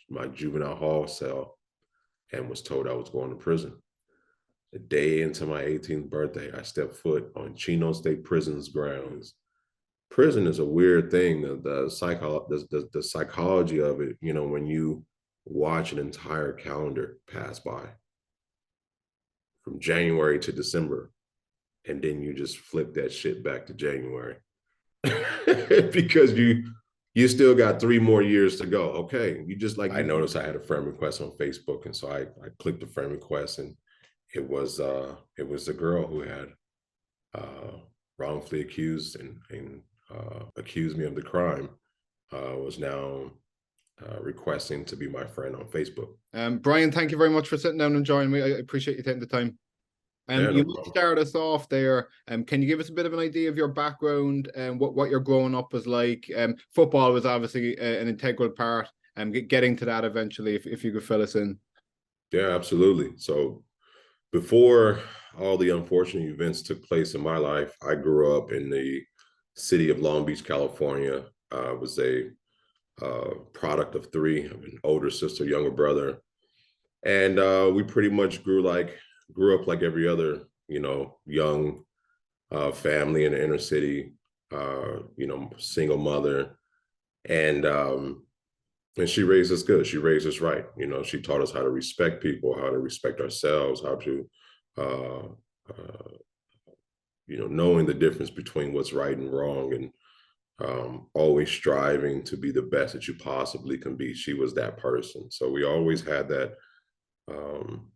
my juvenile hall cell and was told I was going to prison. The day into my 18th birthday, I stepped foot on Chino State Prison's grounds. Prison is a weird thing. The psychology of it, you know, when you watch an entire calendar pass by from January to December, and then you just flip that shit back to January because you still got 3 more years to go. Okay, you just like I noticed I had a friend request on Facebook, and so I clicked the friend request, and it was a girl who had wrongfully accused and accused me of the crime, was now requesting to be my friend on Facebook. Brian, thank you very much for sitting down and joining me. I appreciate you taking the time. Yeah, You no might problem. start us off there. Can you give us a bit of an idea of your background and what your growing up was like? Football was obviously an integral part, and getting to that eventually, if you could fill us in. Yeah, absolutely. So before all the unfortunate events took place in my life, I grew up in the city of Long Beach, California. I was a product of three, of an older sister, younger brother, and we pretty much grew up like every other, you know, young family in the inner city. You know, single mother, and she raised us good. She raised us right. You know, she taught us how to respect people, how to respect ourselves, how to uh, uh, you know, knowing the difference between what's right and wrong, and always striving to be the best that you possibly can be. She was that person. So we always had um,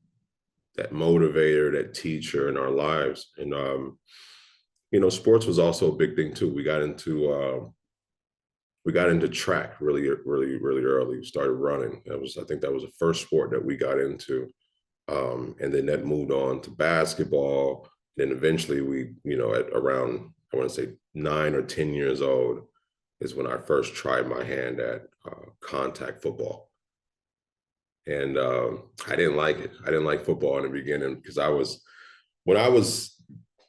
that motivator, that teacher in our lives. And, you know, sports was also a big thing too. We got into track really early. We started running. I think that was the first sport that we got into. And then that moved on to basketball. Then eventually we, you know, at around, I want to say 9 or 10 years old is when I first tried my hand at contact football. And I didn't like it. I didn't like football in the beginning because when I was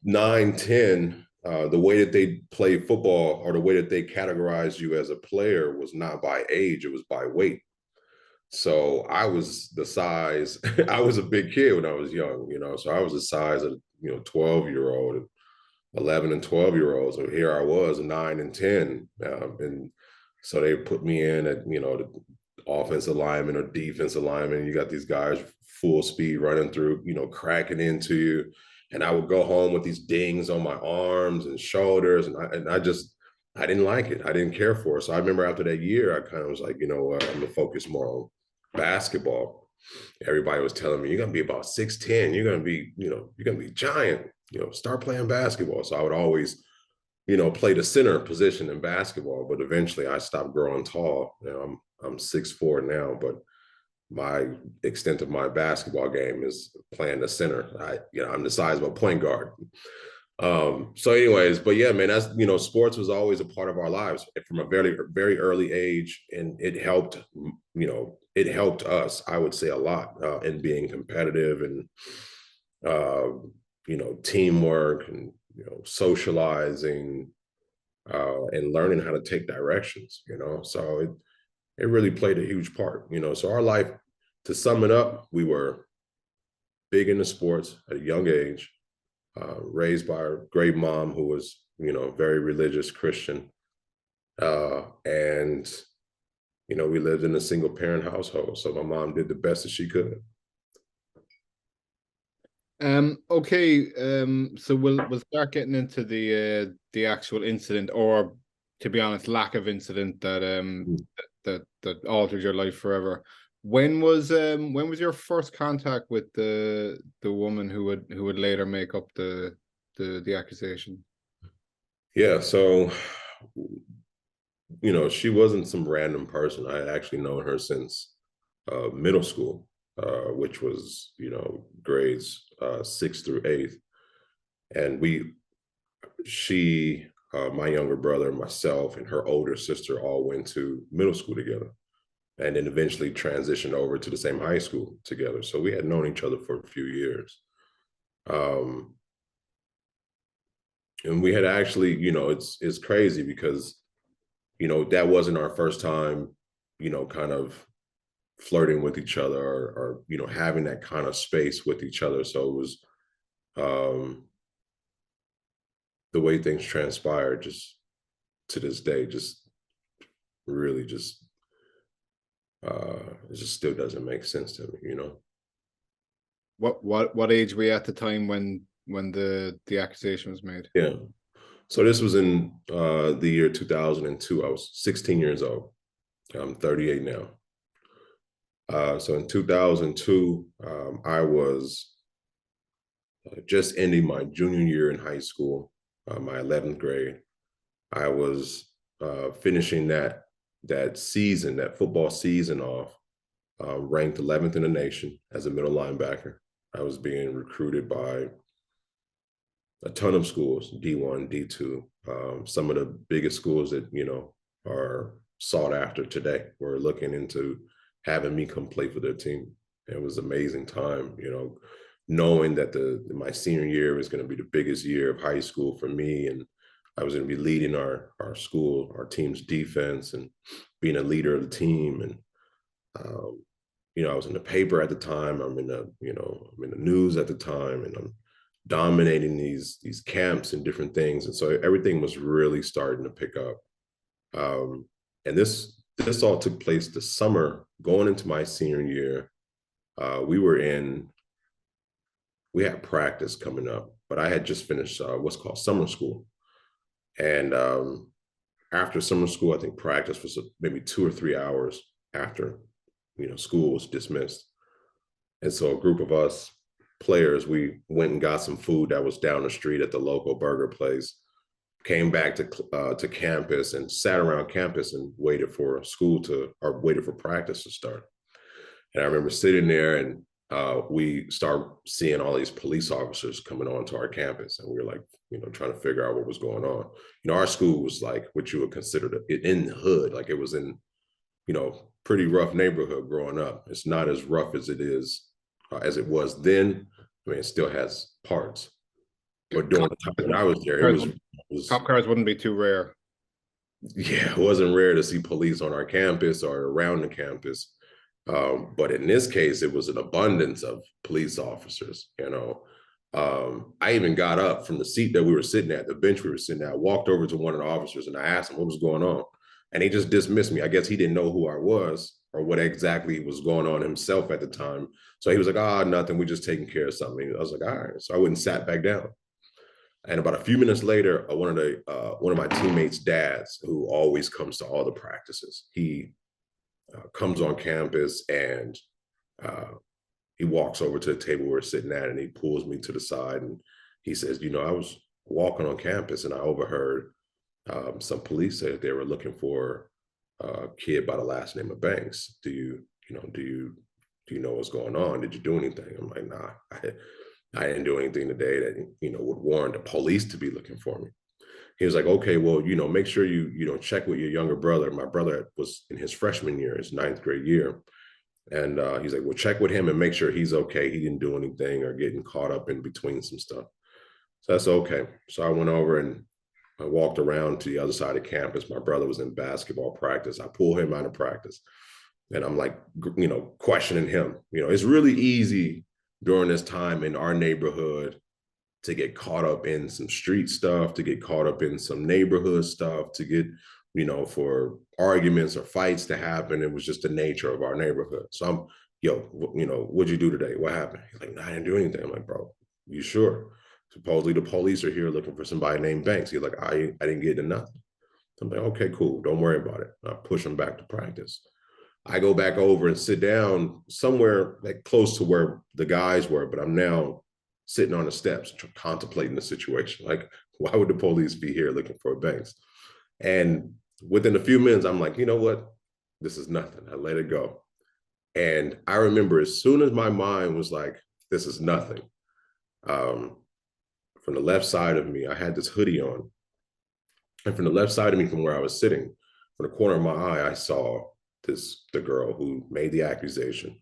9, 10, the way that they play football or the way that they categorized you as a player was not by age, it was by weight. So I was the size, I was a big kid when I was young, you know, so I was the size of, you know, 12-year-old, 11 and 12-year-olds. So here I was, 9 and 10. And so they put me in at, you know, the offensive lineman or defensive lineman. You got these guys full speed running through, you know, cracking into you. And I would go home with these dings on my arms and shoulders. I didn't like it. I didn't care for it. So I remember after that year, I kind of was like, you know what, I'm gonna focus more on basketball. Everybody was telling me, you're gonna be about 6'10, you're gonna be, you know, you're gonna be giant, you know, start playing basketball. So I would always, you know, play the center position in basketball, but eventually I stopped growing tall. You know, I'm 6'4" now, but my extent of my basketball game is playing the center. I'm the size of a point guard. So anyways, but yeah, man, that's, you know, sports was always a part of our lives from a very early age, and it helped, you know, it helped us, I would say, a lot in being competitive and uh, you know, teamwork and, you know, socializing and learning how to take directions, you know. So it really played a huge part, you know. So our life, to sum it up, we were big into sports at a young age, raised by a great mom who was, you know, very religious Christian. And, you know, we lived in a single parent household. So my mom did the best that she could. Okay. So we'll start getting into the actual incident, or to be honest, lack of incident that altered your life forever. When was your first contact with the woman who would later make up the accusation? Yeah. So, you know, she wasn't some random person. I had actually known her since middle school, which was, you know, grades 6 through 8. And my younger brother, myself, and her older sister all went to middle school together, and then eventually transitioned over to the same high school together. So we had known each other for a few years. Um, and we had actually, you know, it's crazy because, you know, that wasn't our first time, you know, kind of flirting with each other or you know, having that kind of space with each other. So it was the way things transpired, just to this day, just really just it just still doesn't make sense to me, you know. What age were you at the time when the accusation was made? Yeah. So this was in the year 2002. I was 16 years old. I'm 38 now. So in 2002, I was just ending my junior year in high school, my 11th grade. I was finishing that season, that football season off, ranked 11th in the nation as a middle linebacker. I was being recruited by a ton of schools, D1, D2, some of the biggest schools that, you know, are sought after today were looking into having me come play for their team. It was an amazing time, you know, knowing that my senior year was going to be the biggest year of high school for me. And I was going to be leading our school, our team's defense, and being a leader of the team. And you know, I was in the paper at the time. I'm in the, you know, I'm in the news at the time, and I'm dominating these camps and different things. And so everything was really starting to pick up. And this all took place the summer going into my senior year. We had practice coming up, but I had just finished what's called summer school. And after summer school, I think practice was maybe 2 or 3 hours after, you know, school was dismissed. And so a group of us players, we went and got some food that was down the street at the local burger place, came back to campus and sat around campus and waited for waited for practice to start. And I remember sitting there, and we start seeing all these police officers coming onto our campus, and we were like, you know, trying to figure out what was going on. You know, our school was like what you would consider in the hood, like it was in, you know, pretty rough neighborhood growing up. It's not as rough as as it was then. I mean, it still has parts, but during the time when I was there, Cop cars wouldn't be too rare. yeah, it wasn't rare to see police on our campus or around the campus. But in this case, it was an abundance of police officers, you know. I even got up from the seat that we were sitting at, the bench we were sitting at, walked over to one of the officers and I asked him what was going on. And he just dismissed me. I guess he didn't know who I was or what exactly was going on himself at the time. So he was like, nothing, we're just taking care of something. I was like, all right. So I went and sat back down. And about a few minutes later, one of my teammates' dads, who always comes to all the practices, he comes on campus and he walks over to the table we're sitting at and he pulls me to the side and he says, you know, I was walking on campus and I overheard some police say that they were looking for a kid by the last name of Banks. Do you know what's going on? Did you do anything? I'm like, nah, I didn't do anything today that, you know, would warrant the police to be looking for me. He was like, okay, well, you know, make sure you check with your younger brother. My brother was in his freshman year, his 9th grade year. And he's like, well, check with him and make sure he's okay. He didn't do anything or getting caught up in between some stuff. So that's okay. So I went over and I walked around to the other side of campus. My brother was in basketball practice. I pull him out of practice and I'm like, you know, questioning him. You know, it's really easy during this time in our neighborhood to get caught up in some street stuff, to get caught up in some neighborhood stuff, to get, you know, for arguments or fights to happen. It was just the nature of our neighborhood. So I'm, you know, what'd you do today? What happened? He's like, no, I didn't do anything. I'm like, bro, you sure? Supposedly the police are here looking for somebody named Banks. He's like, I didn't get into nothing. I'm like, okay, cool. Don't worry about it. I push him back to practice. I go back over and sit down somewhere like close to where the guys were, but I'm now sitting on the steps contemplating the situation. Like, why would the police be here looking for Banks? And within a few minutes, I'm like, you know what? This is nothing. I let it go. And I remember as soon as my mind was like, this is nothing, from the left side of me, I had this hoodie on. And from the left side of me, from where I was sitting, from the corner of my eye, I saw the girl who made the accusation.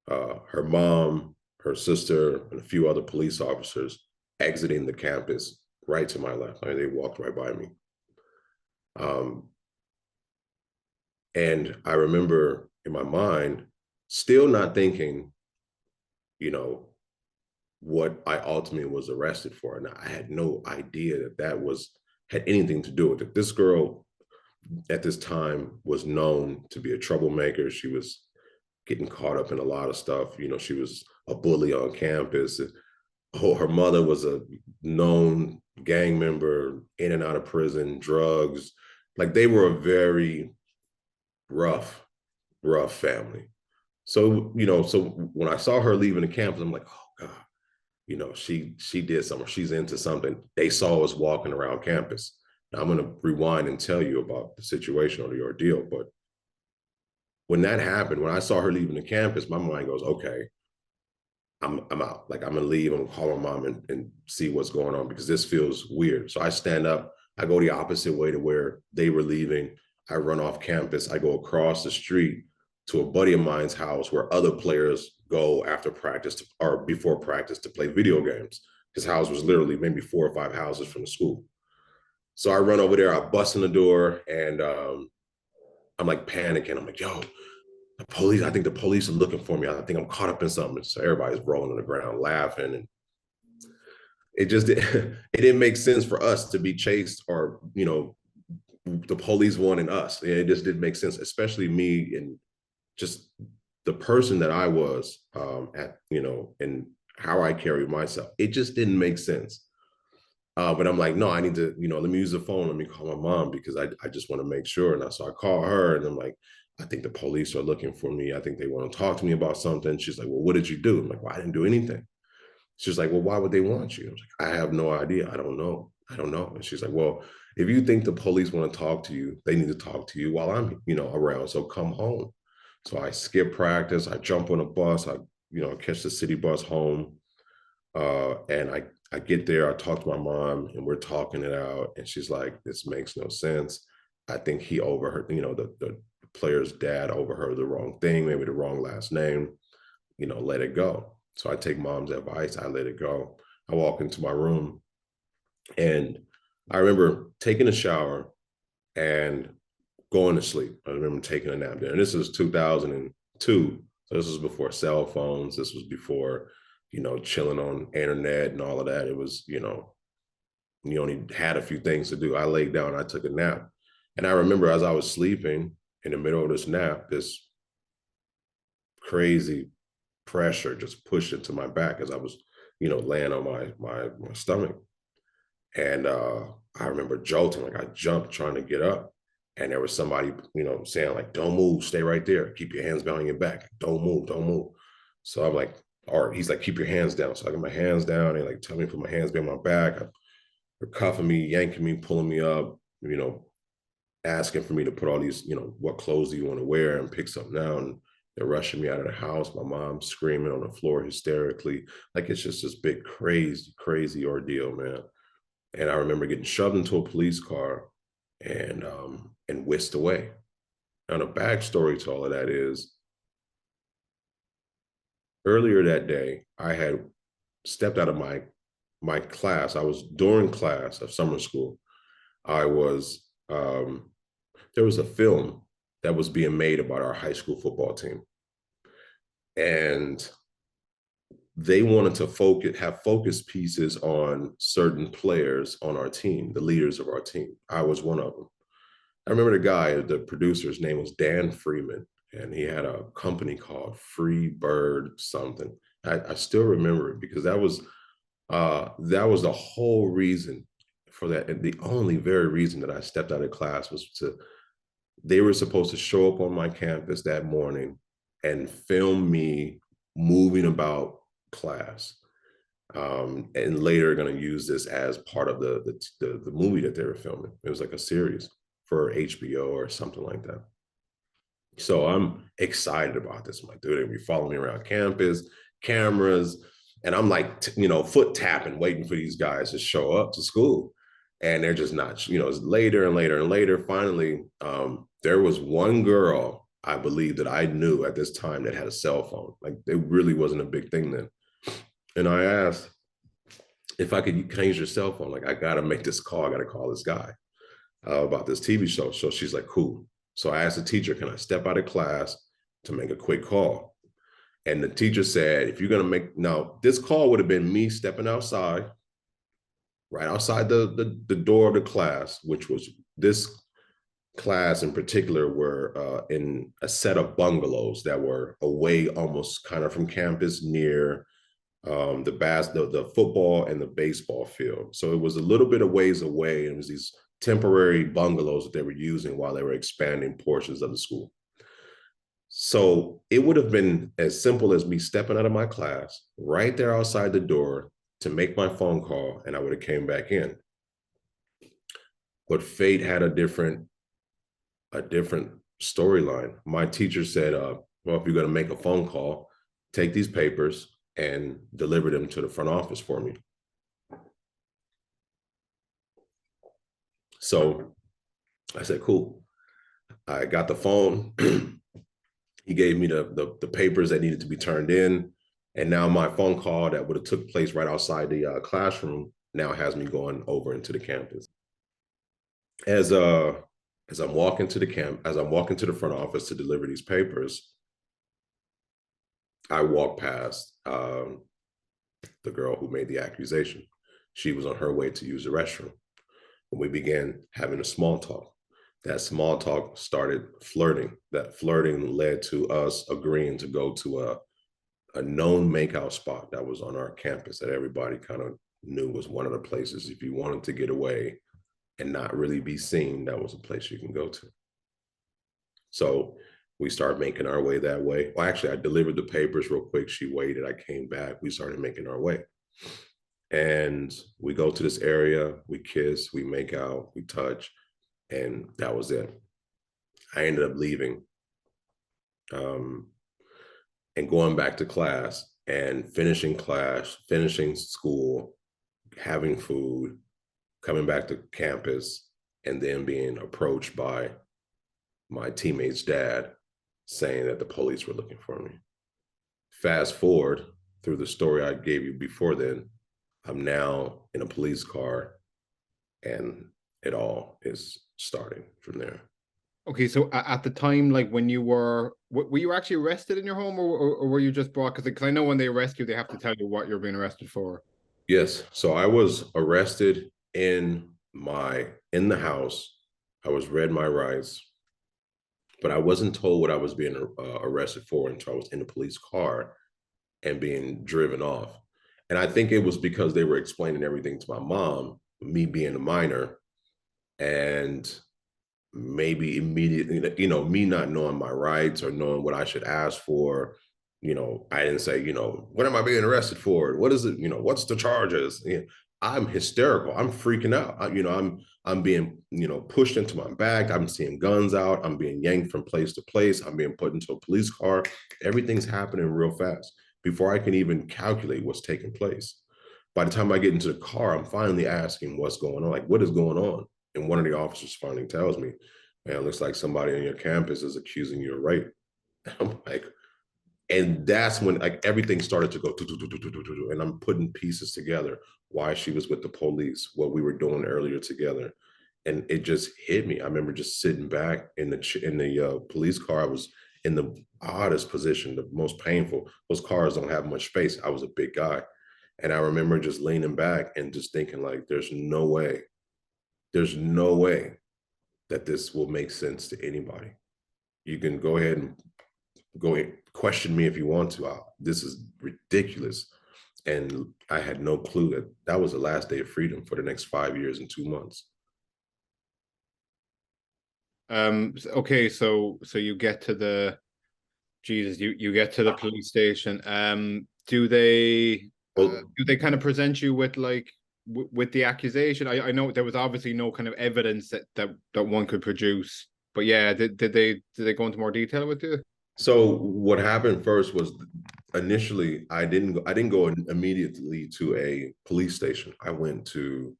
Her mom, her sister, and a few other police officers exiting the campus right to my left. They walked right by me. And I remember in my mind, still not thinking, you know, what I ultimately was arrested for. And I had no idea that that was had anything to do with it. This girl at this time was known to be a troublemaker. She was getting caught up in a lot of stuff. You know, she was a bully on campus. Oh, her mother was a known gang member, in and out of prison, drugs. Like they were a very rough, rough family. So, you know, so when I saw her leaving the campus, I'm like, oh God, you know, she did something, she's into something. They saw us walking around campus. Now I'm gonna rewind and tell you about the situation or the ordeal. But when that happened, when I saw her leaving the campus, my mind goes, okay, I'm out. Like I'm gonna leave. I'm gonna call my mom and see what's going on because this feels weird. So I stand up. I go the opposite way to where they were leaving. I run off campus. I go across the street to a buddy of mine's house where other players go after practice or before practice to play video games. His house was literally maybe 4 or 5 houses from the school. So I run over there. I bust in the door and I'm like panicking. I'm like, yo, the police, I think the police are looking for me. I think I'm caught up in something. So everybody's rolling on the ground laughing. And it just, it didn't make sense for us to be chased or, you know, the police wanting us. It just didn't make sense, especially me and just the person that I was at, you know, and how I carried myself. It just didn't make sense. But I'm like, no, I need to, you know, let me use the phone. Let me call my mom because I just want to make sure. And so I call her and I'm like, I think the police are looking for me. I think they want to talk to me about something. She's like, well, what did you do? I'm like, well, I didn't do anything. She's like, well, why would they want you? I was like, I have no idea. I don't know. I don't know. And she's like, well, if you think the police want to talk to you, they need to talk to you while I'm, you know, around. So come home. So I skip practice. I jump on a bus. I, you know, catch the city bus home. And I get there, I talk to my mom and we're talking it out. And she's like, this makes no sense. I think he overheard, you know, the player's dad overheard the wrong thing, maybe the wrong last name, you know, let it go. So I take mom's advice, I let it go. I walk into my room and I remember taking a shower and going to sleep. I remember taking a nap there. And this is 2002. So this was before cell phones. This was before, you know, chilling on internet and all of that. It was, you only had a few things to do. I laid down, I took a nap. And I remember as I was sleeping in the middle of this nap, this crazy pressure just pushed into my back as I was, you know, laying on my stomach. And I remember jolting, like I jumped trying to get up. And there was somebody, you know, saying like, don't move, stay right there. Keep your hands behind your back. Don't move, don't move. So I'm like, or he's like, keep your hands down. So I got my hands down and like, tell me to put my hands behind my back. They're cuffing me, yanking me, pulling me up, you know, asking for me to put all these, you know, what clothes do you want to wear and pick something out. And they're rushing me out of the house. My mom's screaming on the floor hysterically. Like it's just this big, crazy, crazy ordeal, man. And I remember getting shoved into a police car and whisked away. Now the backstory to all of that is earlier that day, I had stepped out of my class. I was during class of summer school. I was there was a film that was being made about our high school football team, and they wanted to have focus pieces on certain players on our team, the leaders of our team. I was one of them. I remember the guy, the producer's name was Dan Freeman, and he had a company called Free Bird something. I still remember it because that was the whole reason for that. And the only very reason that I stepped out of class was they were supposed to show up on my campus that morning and film me moving about class. And later going to use this as part of the movie that they were filming. It was like a series for HBO or something like that. So I'm excited about this. I'm like, dude, they're gonna be following me around campus, cameras, and I'm like, you know, foot tapping, waiting for these guys to show up to school. And they're just not, you know, it's later and later and later. Finally, there was one girl, I believe, that I knew at this time that had a cell phone. Like it really wasn't a big thing then. And I asked if I could, can I use your cell phone? Like, I gotta make this call. I gotta call this guy about this TV show. So she's like, cool. So I asked the teacher, can I step out of class to make a quick call. And the teacher said, if you're going to make, now this call would have been me stepping outside, right outside the door of the class, which was this class in particular were in a set of bungalows that were away almost kind of from campus near the football and the baseball field. So it was a little bit of ways away. It was these temporary bungalows that they were using while they were expanding portions of the school. So it would have been as simple as me stepping out of my class right there outside the door to make my phone call, and I would have came back in. But fate had a different storyline. My teacher said, well, if you're going to make a phone call, take these papers and deliver them to the front office for me. So I said, cool. I got the phone. He gave me the papers that needed to be turned in. And now my phone call that would have took place right outside the classroom now has me going over into the campus. As I'm walking to the front office to deliver these papers, I walked past the girl who made the accusation. She was on her way to use the restroom. And we began having a small talk. That small talk started flirting. That flirting led to us agreeing to go to a known makeout spot that was on our campus that everybody kind of knew was one of the places. If you wanted to get away and not really be seen, that was a place you can go to. So we started making our way that way. Well, actually, I delivered the papers real quick. She waited. I came back. We started making our way. And we go to this area. We kiss. We make out. We touch. And that was it. I ended up leaving and going back to class and finishing class, finishing school, having food, coming back to campus, and then being approached by my teammate's dad saying that the police were looking for me. Fast forward through the story I gave you before then, I'm now in a police car, and it all is starting from there. Okay, so at the time, like when you were you actually arrested in your home, or were you just brought? Because I know when they arrest you, they have to tell you what you're being arrested for. Yes, so I was arrested in the house. I was read my rights, but I wasn't told what I was being arrested for until I was in the police car and being driven off. And I think it was because they were explaining everything to my mom, me being a minor, and maybe immediately, me not knowing my rights or knowing what I should ask for. I didn't say, what am I being arrested for? What is it? What's the charges? I'm hysterical. I'm freaking out. I'm being, pushed into my bag. I'm seeing guns out. I'm being yanked from place to place. I'm being put into a police car. Everything's happening real fast before I can even calculate what's taking place. By the time I get into the car, I'm finally asking what's going on. Like, what is going on? And one of the officers finally tells me, man, it looks like somebody on your campus is accusing you of rape. I'm like, and that's when like everything started to go, and I'm putting pieces together. Why she was with the police, what we were doing earlier together, and it just hit me. I remember just sitting back in the police car. I was in the oddest position, the most painful. Those cars don't have much space. I was a big guy, and I remember just leaning back and just thinking like, there's no way that this will make sense to anybody. You can go ahead and question me if you want to. This is ridiculous. And I had no clue that that was the last day of freedom for the next 5 years and 2 months. Okay, so you get to the you get to the police station. Do they kind of present you with like with the accusation? I know there was obviously no kind of evidence that one could produce, but yeah, did they go into more detail with you? So what happened first was initially I didn't go immediately to a police station. I went to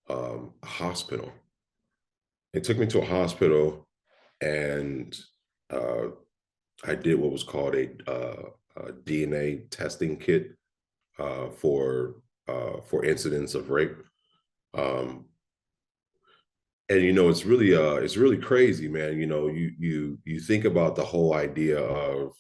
a hospital. They took me to a hospital, and I did what was called a DNA testing kit for incidents of rape. And it's really crazy, man. You think about the whole idea of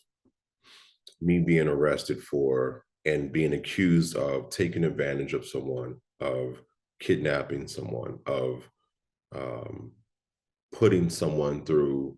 me being arrested for and being accused of taking advantage of someone, of kidnapping someone, of um, putting someone through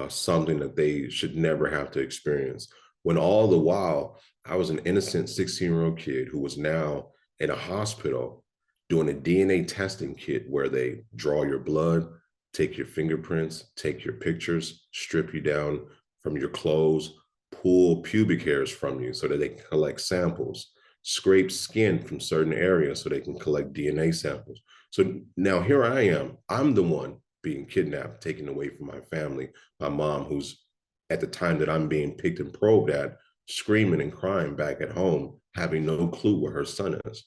something that they should never have to experience. When all the while, I was an innocent 16-year-old kid who was now in a hospital doing a DNA testing kit where they draw your blood, take your fingerprints, take your pictures, strip you down from your clothes, pull pubic hairs from you so that they can collect samples, scrape skin from certain areas so they can collect DNA samples. So now here I am. I'm the one being kidnapped, taken away from my family, my mom, who's at the time that I'm being picked and probed at, screaming and crying back at home, having no clue where her son is.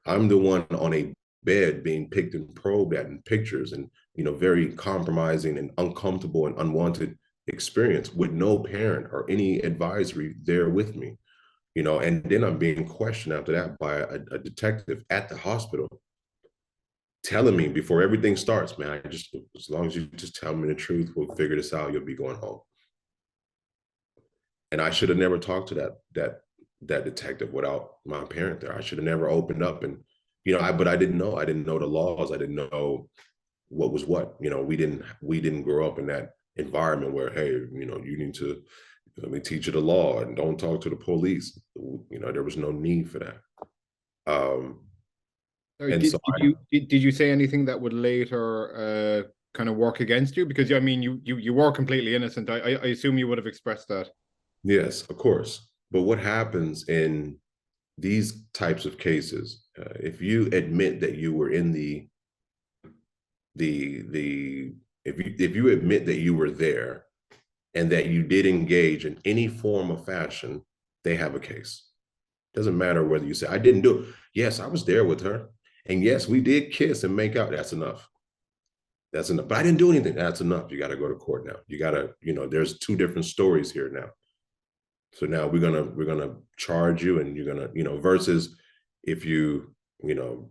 I'm the one on a bed being picked and probed at in pictures and, very compromising and uncomfortable and unwanted experience with no parent or any advisory there with me, and then I'm being questioned after that by a detective at the hospital telling me before everything starts, man, I just, as long as you just tell me the truth, we'll figure this out. You'll be going home. And I should have never talked to that detective without my parent there. I should have never opened up and, but I didn't know. I didn't know the laws. I didn't know what was what. We didn't grow up in that environment where, hey, you need to let me teach you the law and don't talk to the police. There was no need for that. Um, Or and did, so did you did you say anything that would later kind of work against you? Because I mean, you were completely innocent. I assume you would have expressed that. Yes, of course. But what happens in these types of cases, if you admit that you were in the if you admit that you were there and that you did engage in any form of fashion, they have a case. Doesn't matter whether you say I didn't do it. Yes, I was there with her, and yes, we did kiss and make out. That's enough. That's enough. But I didn't do anything. That's enough. You got to go to court now. You got to, there's two different stories here now. So now we're gonna charge you, and you're gonna, versus if you, you know,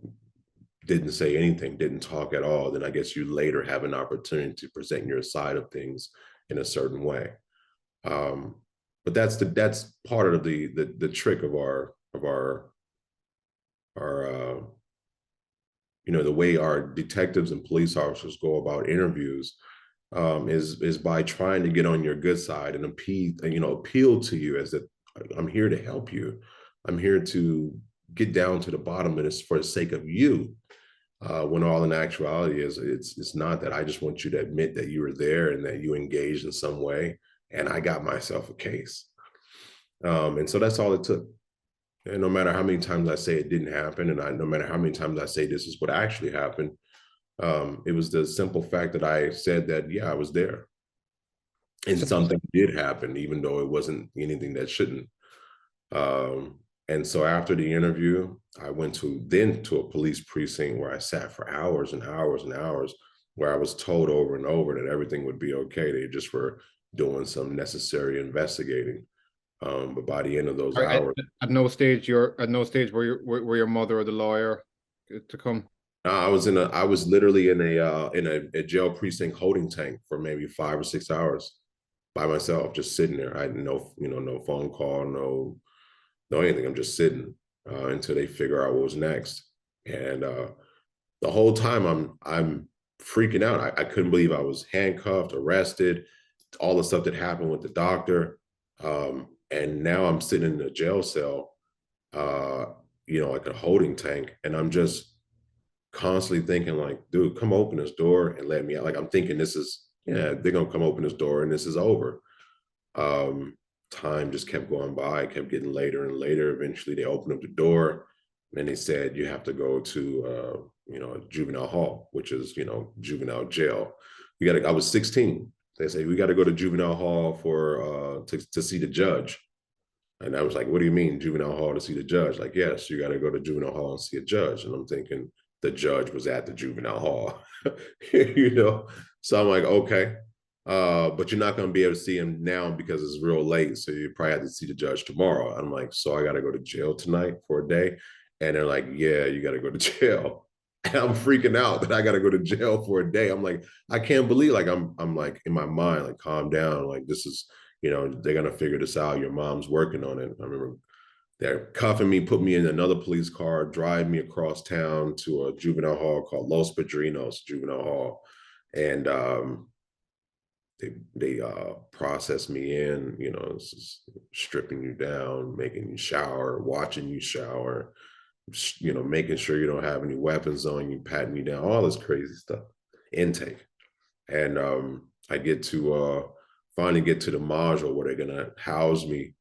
didn't say anything, didn't talk at all, then I guess you later have an opportunity to present your side of things in a certain way. Um, but that's part of the trick of our the way our detectives and police officers go about interviews, is by trying to get on your good side and appeal to you as that I'm here to help you. I'm here to get down to the bottom of this for the sake of you. When all in actuality is it's not that. I just want you to admit that you were there and that you engaged in some way, and I got myself a case. And so that's all it took. And no matter how many times I say it didn't happen, and no matter how many times I say this is what actually happened, it was the simple fact that I said that, yeah, I was there. And So, something did happen, even though it wasn't anything that shouldn't. And so after the interview, I went to a police precinct where I sat for hours and hours and hours, where I was told over and over that everything would be okay. They just were doing some necessary investigating. But by the end of those at, hours, at no stage were your mother or the lawyer to come. I was literally in a jail precinct holding tank for maybe 5 or 6 hours by myself, just sitting there. I had no phone call, no anything. I'm just sitting until they figure out what was next. And the whole time I'm freaking out. I couldn't believe I was handcuffed, arrested, all the stuff that happened with the doctor. And now I'm sitting in a jail cell, uh, like a holding tank, and I'm just constantly thinking like, dude, come open this door and let me out. Like I'm thinking they're gonna come open this door and this is over. Um, Time just kept going by, kept getting later and later. Eventually they opened up the door and they said, you have to go to a juvenile hall, which is, juvenile jail. I was 16. They say, we got to go to juvenile hall to see the judge. And I was like, what do you mean juvenile hall to see the judge? Like, yes, you got to go to juvenile hall and see a judge. And I'm thinking the judge was at the juvenile hall, you know? So I'm like, okay. But you're not going to be able to see him now because it's real late. So you probably have to see the judge tomorrow. I'm like, so I got to go to jail tonight for a day. And they're like, yeah, you got to go to jail. And I'm freaking out that I got to go to jail for a day. I'm like, I can't believe, like, I'm like in my mind, like, calm down. Like, this is, they're going to figure this out. Your mom's working on it. I remember they're cuffing me, put me in another police car, drive me across town to a juvenile hall called Los Padrinos Juvenile Hall. And they process me in, stripping you down, making you shower, watching you shower, making sure you don't have any weapons on you, patting you down, all this crazy stuff. Intake. And I get to finally get to the module where they're gonna house me.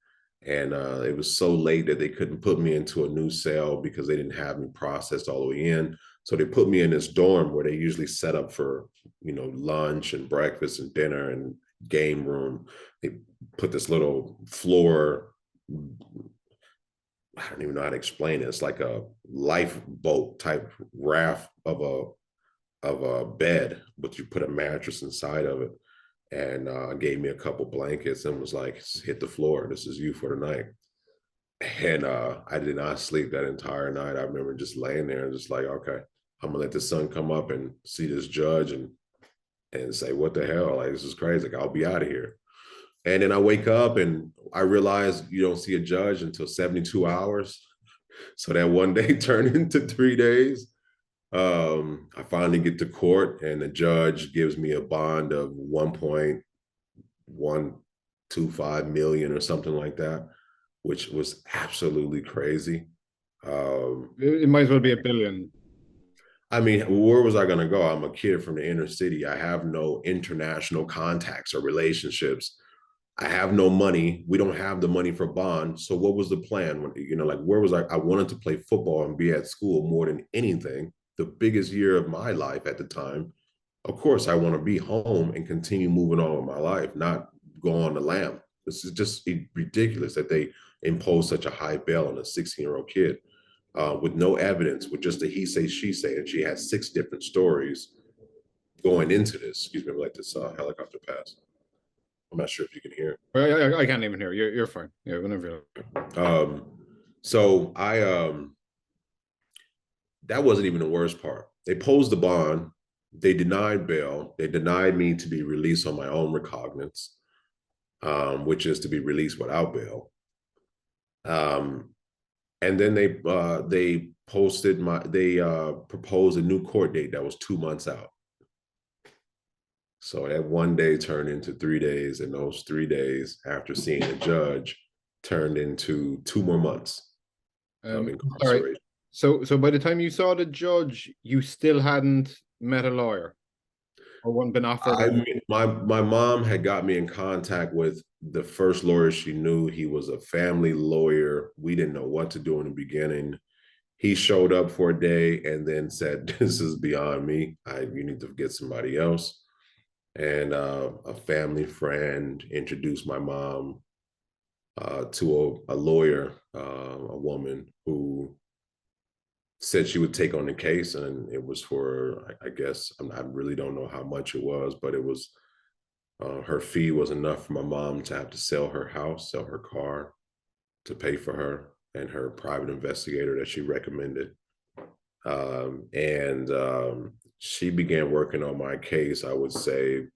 And it was so late that they couldn't put me into a new cell because they didn't have me processed all the way in. So they put me in this dorm where they usually set up for, lunch and breakfast and dinner and game room. They put this little floor, I don't even know how to explain it. It's like a lifeboat type raft of a bed, but you put a mattress inside of it, and gave me a couple blankets and was like, hit the floor. This is you for the night. And I did not sleep that entire night. I remember just laying there and just like, okay, I'm gonna let the sun come up and see this judge and say, what the hell? Like, this is crazy. Like, I'll be out of here. And then I wake up and I realize you don't see a judge until 72 hours. So that one day turned into 3 days. I finally get to court and the judge gives me a bond of 1.125 million or something like that, which was absolutely crazy. It might as well be a billion. I mean, where was I going to go? I'm a kid from the inner city. I have no international contacts or relationships. I have no money. We don't have the money for bond. So what was the plan? When, like, where was I? I wanted to play football and be at school more than anything. The biggest year of my life at the time. Of course, I want to be home and continue moving on with my life, not go on the lam. This is just ridiculous that they impose such a high bail on a 16-year-old kid with no evidence, with just a he say, she say. And she has 6 different stories going into this. Excuse me, like this helicopter pass. I'm not sure if you can hear. I can't even hear. You're fine. Yeah, whenever So that wasn't even the worst part. They posed the bond. They denied bail. They denied me to be released on my own recognizance, which is to be released without bail. And then they proposed a new court date that was 2 months out. So that one day turned into 3 days, and those 3 days after seeing the judge turned into 2 more months of incarceration. So by the time you saw the judge, you still hadn't met a lawyer or one been offered? My mom had got me in contact with the first lawyer she knew. He was a family lawyer. We didn't know what to do in the beginning. He showed up for a day and then said, this is beyond me. You need to get somebody else. And a family friend introduced my mom to a lawyer, a woman who said she would take on the case. And it was for, I guess, I really don't know how much it was, but it was, her fee was enough for my mom to have to sell her house, sell her car to pay for her and her private investigator that she recommended. She began working on my case. I would say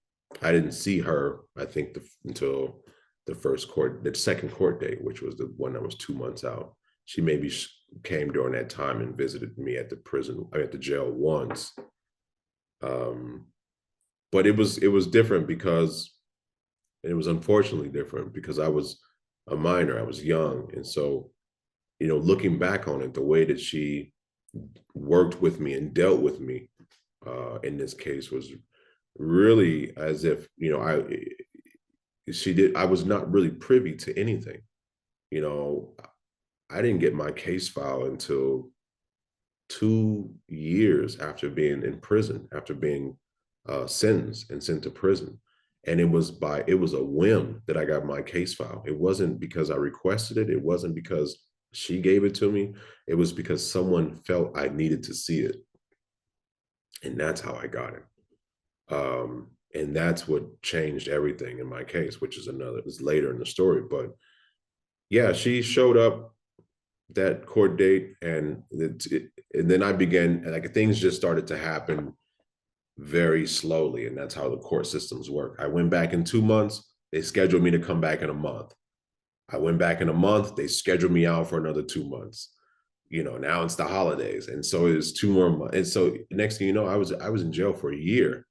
I didn't see her, I think, until the second court date, which was the one that was 2 months out. She maybe came during that time and visited me at the jail once. But it was different because, and it was unfortunately different because I was a minor, I was young. And so, looking back on it, the way that she worked with me and dealt with me in this case was really as if, I was not really privy to anything. I didn't get my case file until 2 years after being in prison, after being sentenced and sent to prison. And it was a whim that I got my case file. It wasn't because I requested it. It wasn't because she gave it to me. It was because someone felt I needed to see it. And that's how I got it. And that's what changed everything in my case, which is later in the story. But yeah, she showed up that court date, and and then I began, like, things just started to happen very slowly, and that's how the court systems work. I went back in 2 months. They scheduled me to come back in a month. I went back in a month. They scheduled me out for another 2 months. Now it's the holidays, and so it was 2 more months. And so next thing you know, I was in jail for a year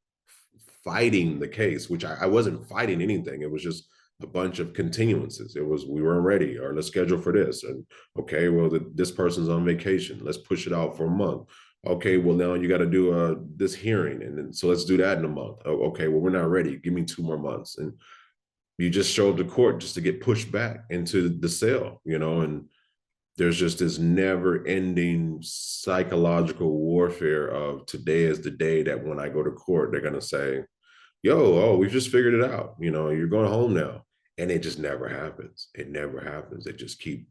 fighting the case, which I wasn't fighting anything. It was just a bunch of continuances. It was, we weren't ready, or let's schedule for this. And okay, well, this person's on vacation. Let's push it out for a month. Okay, well, now you got to do this hearing. And then, so let's do that in a month. Oh, okay, well, we're not ready. Give me 2 more months. And you just show up to court just to get pushed back into the cell, and there's just this never ending psychological warfare of, today is the day that when I go to court, they're going to say, yo, oh, we just figured it out. You're going home now. And it just never happens. It never happens. They just keep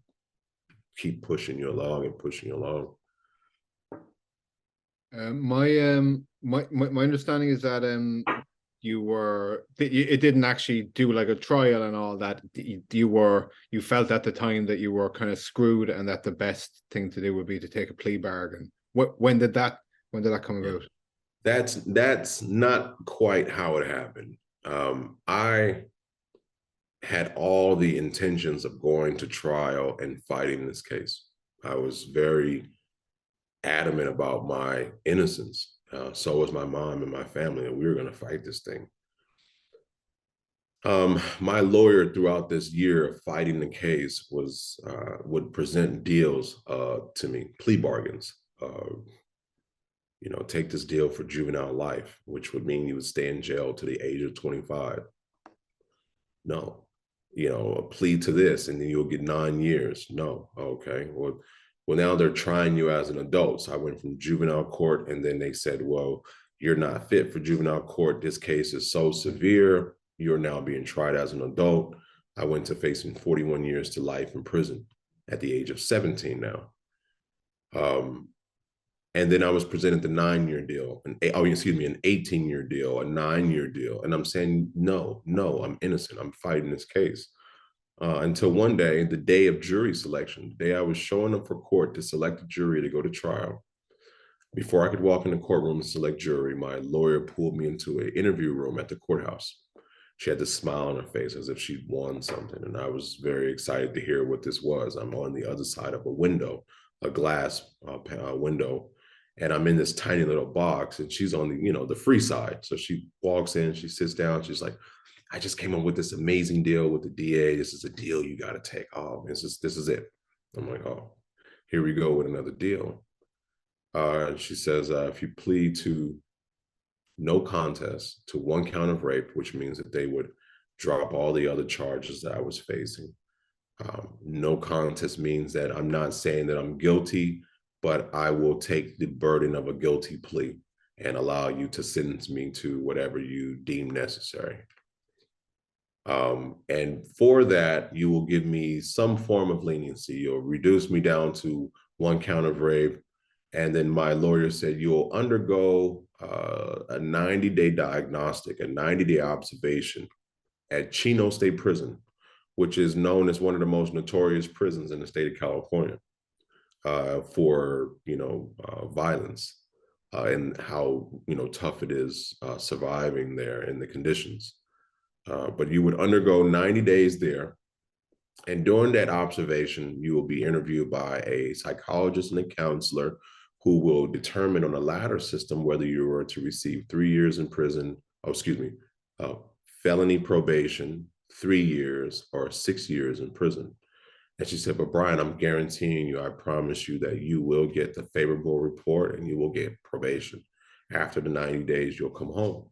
pushing you along and pushing you along. My understanding is that it didn't actually do like a trial and all that. You felt at the time that you were kind of screwed, and that the best thing to do would be to take a plea bargain. When did that come about? That's not quite how it happened. I had all the intentions of going to trial and fighting this case. I was very adamant about my innocence. So was my mom and my family, and we were going to fight this thing. My lawyer throughout this year of fighting the case would present deals to me, plea bargains. Take this deal for juvenile life, which would mean you would stay in jail to the age of 25. No. A plea to this, and then you'll get 9 years. No. Okay. Well, now they're trying you as an adult. So I went from juvenile court, and then they said, well, you're not fit for juvenile court. This case is so severe. You're now being tried as an adult. I went to facing 41 years to life in prison at the age of 17 now. And then I was presented the 9-year deal, an 18-year deal, a 9-year deal. And I'm saying, no, I'm innocent. I'm fighting this case. Until one day, the day of jury selection, the day I was showing up for court to select a jury to go to trial, before I could walk in the courtroom and select jury, my lawyer pulled me into an interview room at the courthouse. She had this smile on her face as if she'd won something. And I was very excited to hear what this was. I'm on the other side of a window, a glass window, and I'm in this tiny little box, and she's on the free side. So she walks in, she sits down, she's like, I just came up with this amazing deal with the DA. This is a deal you got to take. Oh, this is it. I'm like, oh, here we go with another deal. She says, if you plead to no contest to 1 count of rape, which means that they would drop all the other charges that I was facing. No contest means that I'm not saying that I'm guilty, but I will take the burden of a guilty plea and allow you to sentence me to whatever you deem necessary. And for that, you will give me some form of leniency. You'll reduce me down to 1 count of rape. And then my lawyer said, you'll undergo a 90-day diagnostic, a 90-day observation at Chino State Prison, which is known as one of the most notorious prisons in the state of California for, violence and how, tough it is surviving there in the conditions. But you would undergo 90 days there. And during that observation, you will be interviewed by a psychologist and a counselor who will determine on a ladder system whether you were to receive 3 years in prison, felony probation, 3 years, or 6 years in prison. And she said, but Brian, I'm guaranteeing you, I promise you that you will get the favorable report and you will get probation. After the 90 days, you'll come home.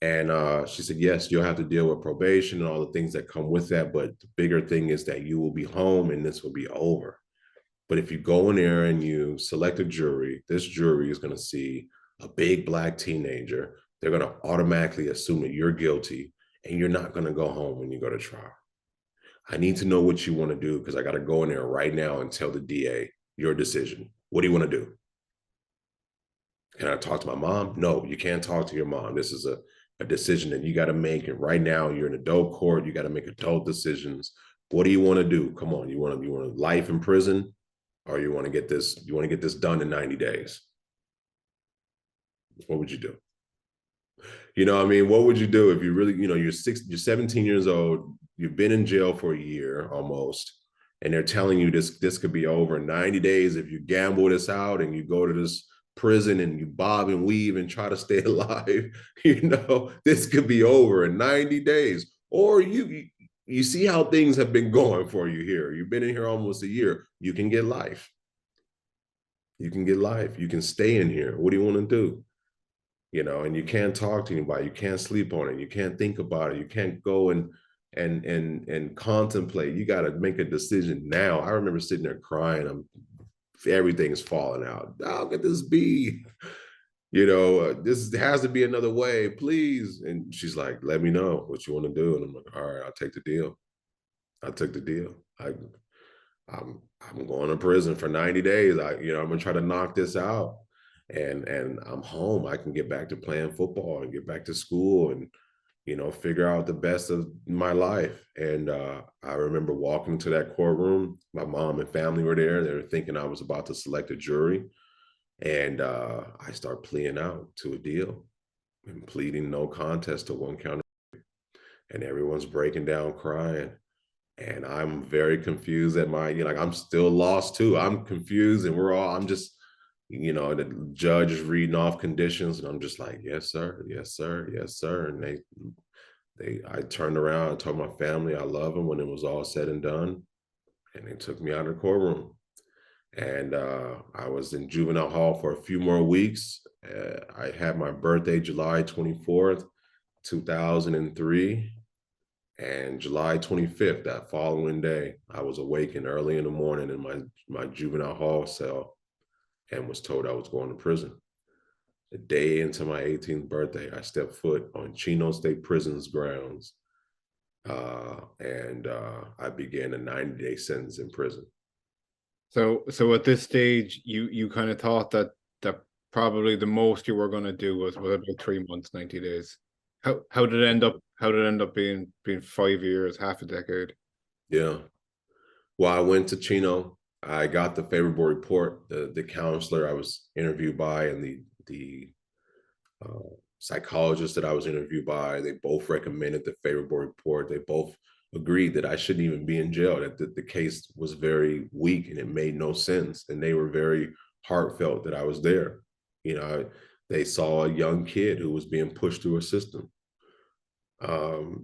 And she said, yes, you'll have to deal with probation and all the things that come with that. But the bigger thing is that you will be home and this will be over. But if you go in there and you select a jury, this jury is going to see a big Black teenager. They're going to automatically assume that you're guilty and you're not going to go home when you go to trial. I need to know what you want to do because I got to go in there right now and tell the DA your decision. What do you want to do? Can I talk to my mom? No, you can't talk to your mom. This is a decision that you got to make. And right now you're in adult court. You got to make adult decisions. What do you want to do? Come on, you want life in prison, or you want to get this done in 90 days? What would you do? You know what I mean? What would you do if you really, you're 17 years old, you've been in jail for a year almost, and they're telling you this could be over in 90 days if you gamble this out and you go to this prison and you bob and weave and try to stay alive. This could be over in 90 days. Or you see how things have been going for you here. You've been in here almost a year. You can get life. You can get life. You can stay in here. What do you want to do? And you can't talk to anybody, you can't sleep on it, you can't think about it, you can't go and contemplate. You got to make a decision now. I remember sitting there crying. Everything's falling out. How could this be? This has to be another way, please. And she's like, let me know what you want to do. And I'm like, all right, I'll take the deal. I took the deal. I'm going to prison for 90 days. I'm gonna try to knock this out. And I'm home. I can get back to playing football and get back to school and figure out the best of my life. And I remember walking to that courtroom. My mom and family were there. They were thinking I was about to select a jury, and I start pleading out to a deal and pleading no contest to one count. And everyone's breaking down crying. And I'm very confused at I'm still lost too. I'm confused, and I'm just, the judge is reading off conditions, and I'm just like, yes, sir, yes, sir, yes, sir. And I turned around and told my family I love them when it was all said and done. And they took me out of the courtroom. And I was in juvenile hall for a few more weeks. I had my birthday, July 24th, 2003. And July 25th, that following day, I was awakened early in the morning in my juvenile hall cell and was told I was going to prison. The day into my 18th birthday, I stepped foot on Chino State Prison's grounds, and I began a 90-day sentence in prison. So at this stage, you kind of thought that probably the most you were going to do was about 3 months, 90 days. How did it end up? How did it end up being 5 years, half a decade? Yeah. Well, I went to Chino. I got the favorable report. The counselor I was interviewed by and the psychologist that I was interviewed by, they both recommended the favorable report. They both agreed that I shouldn't even be in jail, that the case was very weak and it made no sense. And they were very heartfelt that I was there. They saw a young kid who was being pushed through a system.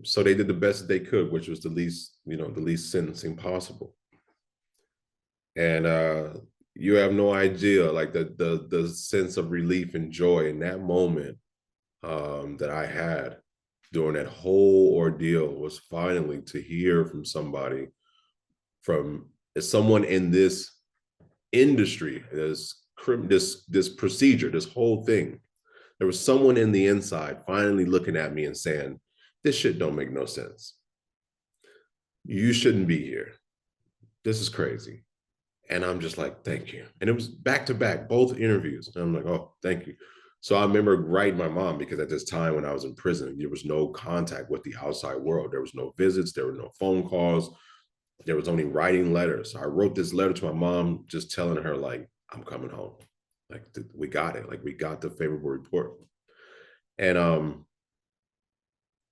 So they did the best they could, which was the least sentencing possible. And you have no idea, like the sense of relief and joy in that moment that I had during that whole ordeal was finally to hear from somebody, from someone in this industry, this procedure, this whole thing. There was someone in the inside finally looking at me and saying, this shit don't make no sense. You shouldn't be here. This is crazy. And I'm just like, thank you. And it was back to back, both interviews. And I'm like, oh, thank you. So I remember writing my mom, because at this time when I was in prison, there was no contact with the outside world. There was no visits. There were no phone calls. There was only writing letters. So I wrote this letter to my mom, just telling her, like, I'm coming home. Like, we got it. Like, we got the favorable report. And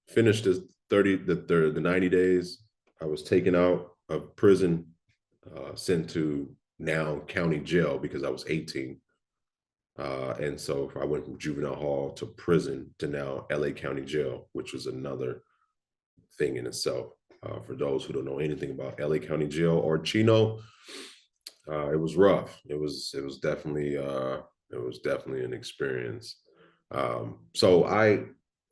finished the 90 days. I was taken out of prison, sent to now county jail because I was 18. And so I went from juvenile hall to prison to now LA County Jail, which was another thing in itself. For those who don't know anything about LA County Jail or Chino, it was rough. It was definitely an experience. So I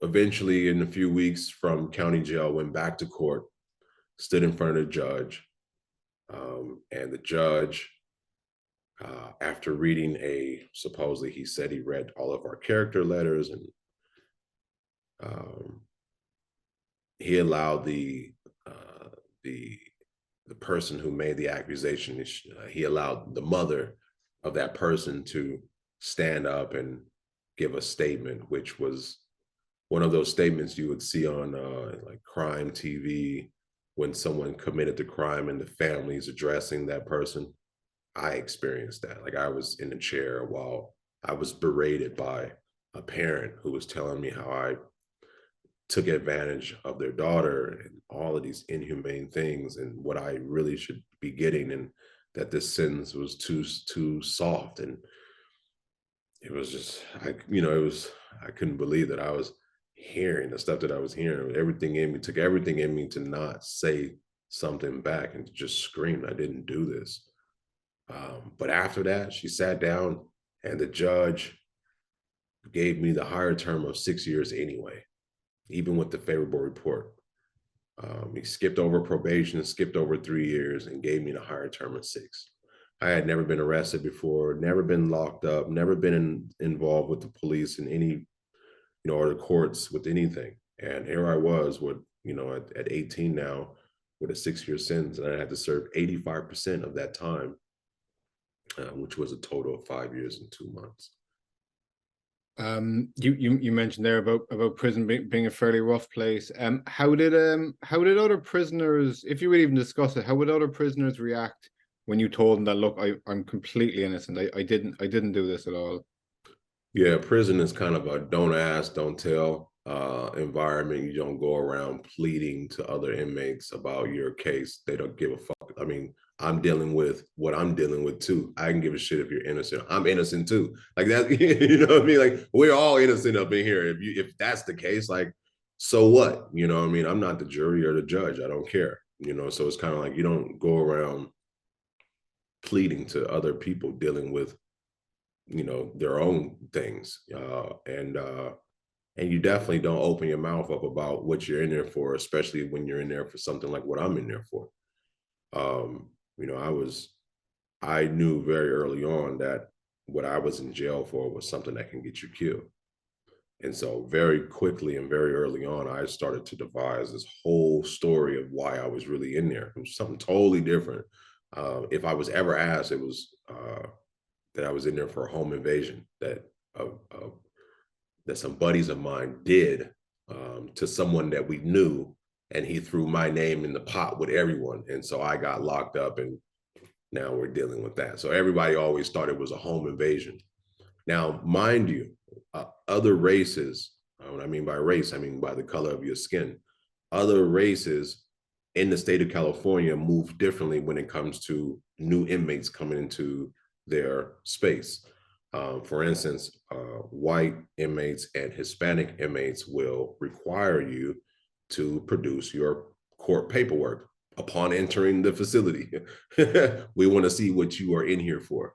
eventually, in a few weeks from county jail, went back to court, stood in front of the judge, and the judge, after reading supposedly he said he read all of our character letters, and he allowed the person who made the accusation, he allowed the mother of that person to stand up and give a statement, which was one of those statements you would see on like crime TV, when someone committed the crime and the families addressing that person. I experienced that. Like I was in a chair while I was berated by a parent who was telling me how I took advantage of their daughter and all of these inhumane things and what I really should be getting, and that this sentence was too soft. And it was just it was, I couldn't believe that I was hearing the stuff that I was hearing. Everything in me took everything in me to not say something back and to just scream, I didn't do this. But after that, she sat down and the judge gave me the higher term of 6 years anyway, even with the favorable report. He skipped over probation, skipped over 3 years, and gave me the higher term of 6. I had never been arrested before, never been locked up, never been involved with the police in any, or the courts with anything. And here I was with, at 18 now with a 6-year sentence, and I had to serve 85% of that time, which was a total of 5 years and 2 months. You mentioned there about prison being a fairly rough place. How did other prisoners, if you would even discuss it, how would other prisoners react when you told them that, look, I'm completely innocent, I didn't do this at all? Yeah, prison is kind of a don't ask, don't tell environment. You don't go around pleading to other inmates about your case. They don't give a fuck. I mean, I'm dealing with what I'm dealing with too. I can give a shit if you're innocent. I'm innocent too. Like that, you know what I mean? Like we're all innocent up in here. If that's the case, like, so what? You know what I mean? I'm not the jury or the judge. I don't care. So it's kind of like you don't go around pleading to other people dealing with their own things, and you definitely don't open your mouth up about what you're in there for, especially when you're in there for something like what I'm in there for. um I knew very early on that what I was in jail for was something that can get you killed. And so very quickly and very early on, I started to devise this whole story of why I was really in there. It was something totally different. If I was ever asked, it was that I was in there for a home invasion that some buddies of mine did to someone that we knew, and he threw my name in the pot with everyone, and so I got locked up, and now we're dealing with that. So everybody always thought it was a home invasion. Now, mind you, other races, when I mean by race, I mean by the color of your skin. Other races in the state of California move differently when it comes to new inmates coming into their space. For instance, white inmates and Hispanic inmates will require you to produce your court paperwork upon entering the facility. We want to see what you are in here for.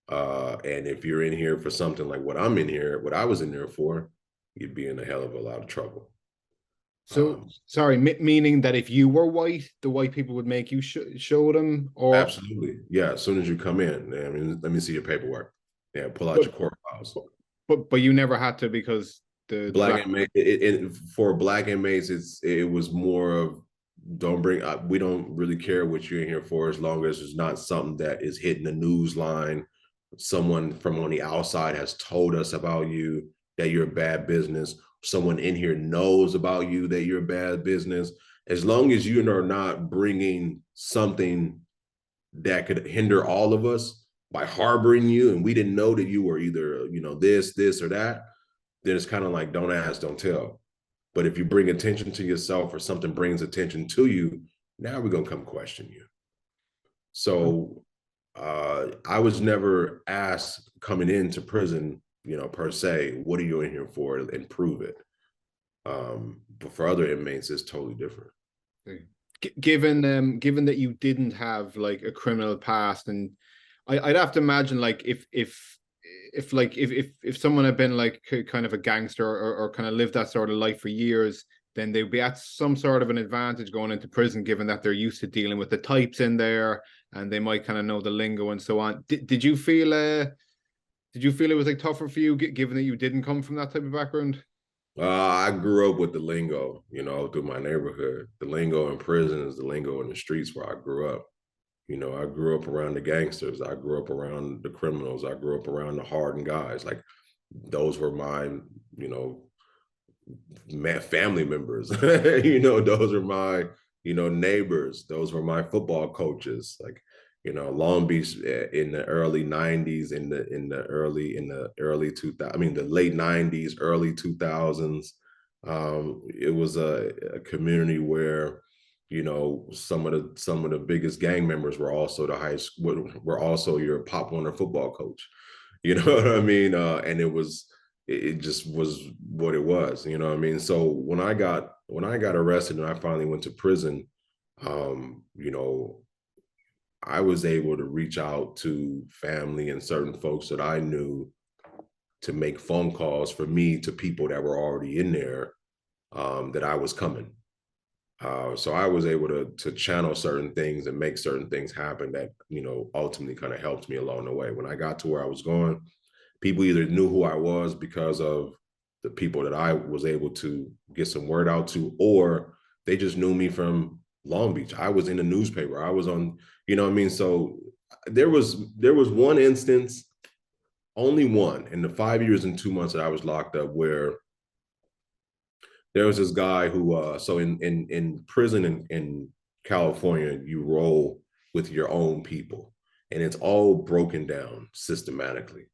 And if you're in here for something like what I was in there for, you'd be in a hell of a lot of trouble. So sorry, meaning that if you were white, the white people would make you show them, or absolutely, yeah. As soon as you come in, I mean, let me see your paperwork. Yeah, pull out your court files. But you never had to, because the black inmates, for black inmates, it was more of don't bring up. We don't really care what you're in here for, as long as it's not something that is hitting the news line. Someone from on the outside has told us about you that you're bad business. Someone in here knows about you that you're bad business. As long as you are not bringing something that could hinder all of us by harboring you, and we didn't know that you were either this or that, then it's kind of like don't ask, don't tell. But if you bring attention to yourself, or something brings attention to you, now we're gonna come question you. So I was never asked coming into prison, per se, what are you in here for, and prove it. But for other inmates, it's totally different. Given that you didn't have like a criminal past, and I'd have to imagine, like, if someone had been like kind of a gangster, or kind of lived that sort of life for years, then they'd be at some sort of an advantage going into prison, given that they're used to dealing with the types in there, and they might kind of know the lingo and so on. Did you feel it was like tougher for you, given that you didn't come from that type of background? I grew up with the lingo, through my neighborhood. The lingo in prison is the lingo in the streets where I grew up. I grew up around the gangsters. I grew up around the criminals. I grew up around the hardened guys. Like, those were my, family members. Those are my neighbors. Those were my football coaches. Like, Long Beach in the early 90s, in the early 2000s, I mean, the late 90s, early 2000s. It was a community where, some of the biggest gang members were also the high school, were also your Pop Warner football coach. You know what I mean? And it just was what it was. You know what I mean? So when I got arrested and I finally went to prison, um, you know, I was able to reach out to family and certain folks that I knew to make phone calls for me to people that were already in there, that I was coming. So I was able to channel certain things and make certain things happen that ultimately kind of helped me along the way. When I got to where I was going, people either knew who I was because of the people that I was able to get some word out to, or they just knew me from Long Beach. I was in the newspaper. I was on, what I mean? So there was one instance, only one in the 5 years and 2 months that I was locked up, where there was this guy who so in prison in California, you roll with your own people, and it's all broken down systematically.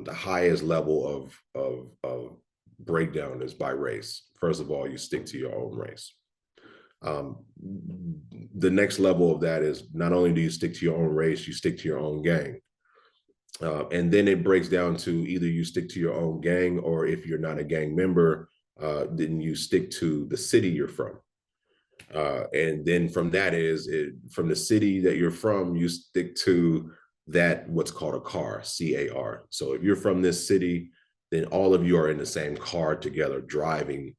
The highest level of breakdown is by race. First of all, you stick to your own race. um, the next level of that is, not only do you stick to your own race, you stick to your own gang. And then it breaks down to, either you stick to your own gang, or if you're not a gang member, then you stick to the city you're from. And then from that from the city that you're from, you stick to that, what's called a car, CAR. So if you're from this city, then all of you are in the same car together, driving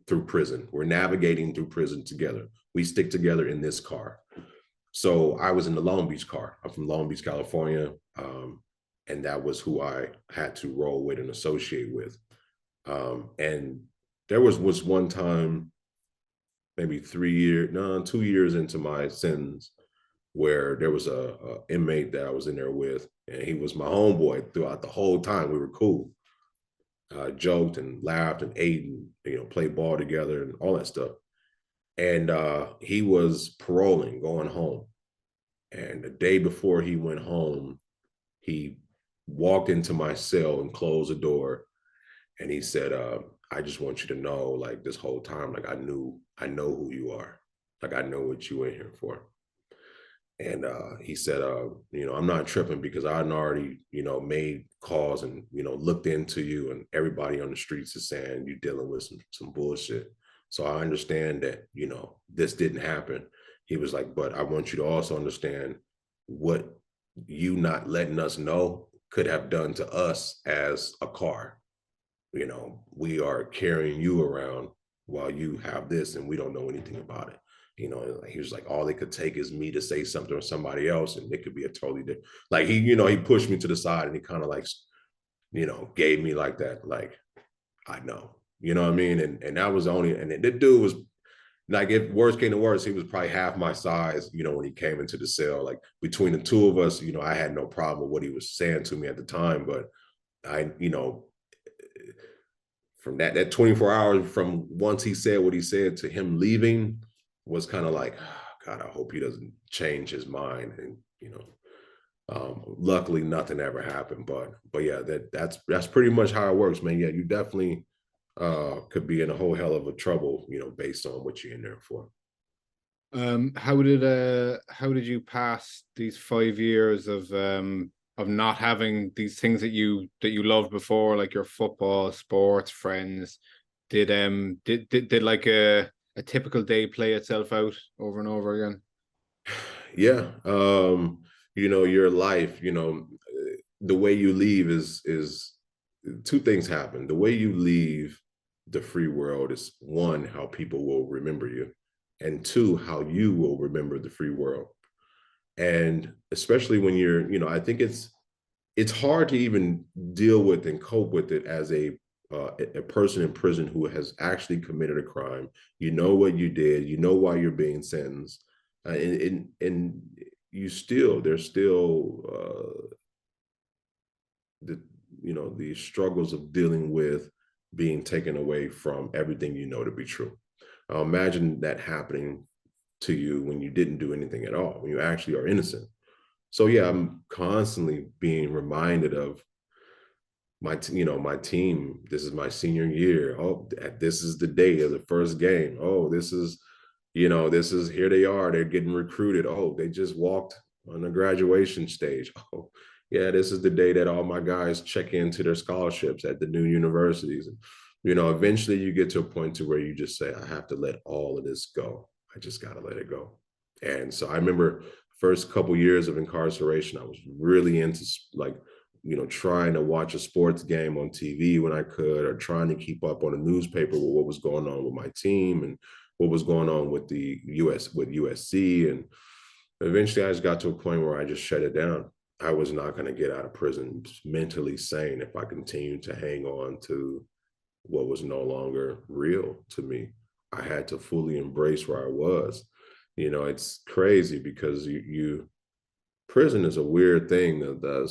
through prison. We're navigating through prison together. We stick together in this car. So I was in the Long Beach car. I'm from Long Beach, California. And that was who I had to roll with and associate with. And there was one time, maybe 3 years, no, 2 years into my sentence, where there was a inmate that I was in there with, and he was my homeboy throughout the whole time. We were cool, joked and laughed and ate and played ball together and all that stuff. And he was paroling, going home. And the day before he went home, he walked into my cell and closed the door, and he said, I just want you to know, like, this whole time, like, I know who you are. Like, I know what you in here for. And he said, I'm not tripping, because I'd already, made calls and, looked into you, and everybody on the streets is saying you're dealing with some bullshit. So I understand that, this didn't happen. He was like, but I want you to also understand what you not letting us know could have done to us as a car. We are carrying you around while you have this, and we don't know anything about it. He was like, all they could take is me to say something to somebody else, and it could be a totally different. Like, he pushed me to the side, and he kind of like, gave me like that, like, I know, what I mean? And that was only, and the dude was like, if worst came to worst, he was probably half my size, when he came into the cell. Like, between the two of us, I had no problem with what he was saying to me at the time, but I, from that 24 hours from once he said what he said to him leaving, was kind of like, oh, God, I hope he doesn't change his mind. And luckily nothing ever happened. But yeah, that's pretty much how it works, man. Yeah, you definitely could be in a whole hell of a trouble, based on what you're in there for. How did you pass these 5 years of not having these things that you loved before, like your football, sports, friends? Did like a typical day play itself out over and over again? Yeah. Your life, the way you leave is two things happen. The way you leave the free world is, one, how people will remember you, and two, how you will remember the free world. And especially when I think it's hard to even deal with and cope with it as a person in prison who has actually committed a crime. You know what you did, why you're being sentenced, and there's still the struggles of dealing with being taken away from everything to be true. Imagine that happening to you when you didn't do anything at all, when you actually are innocent. So yeah, I'm constantly being reminded of my team. This is my senior year. Oh, this is the day of the first game. Oh, this is here they are. They're getting recruited. Oh, they just walked on the graduation stage. Oh, yeah, this is the day that all my guys check into their scholarships at the new universities. Eventually you get to a point to where you just say, I have to let all of this go. I just got to let it go. And so I remember first couple years of incarceration, I was really into like trying to watch a sports game on TV when I could, or trying to keep up on a newspaper with what was going on with my team and what was going on with USC. And eventually I just got to a point where I just shut it down. I was not going to get out of prison mentally sane if I continued to hang on to what was no longer real to me. I had to fully embrace where I was. It's crazy because prison is a weird thing. The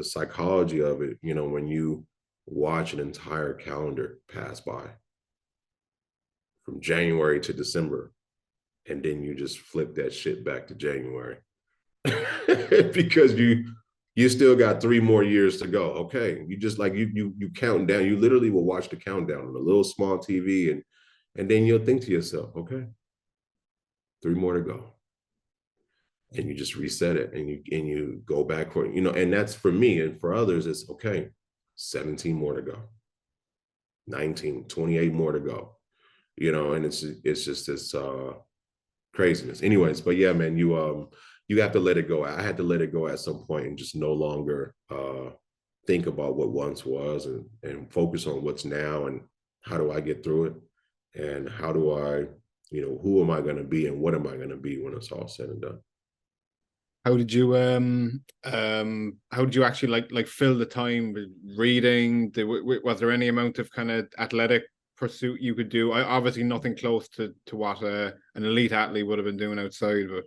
psychology of it, when you watch an entire calendar pass by from January to December, and then you just flip that shit back to January because you still got 3 more years to go. Okay, you just like you counting down. You literally will watch the countdown on a little small TV, and then you'll think to yourself, okay, 3 more to go, and you just reset it, and you go back for and that's for me, and for others it's okay, 17 more to go, 19, 28 more to go, and it's just this craziness. Anyways, but yeah, man, you have to let it go. I had to let it go at some point and just no longer think about what once was, and focus on what's now, and how do I get through it, and how do I, who am I going to be and what am I going to be when it's all said and done. How did you actually like fill the time with reading? Was there any amount of kind of athletic pursuit you could do? Obviously nothing close to what an elite athlete would have been doing outside, but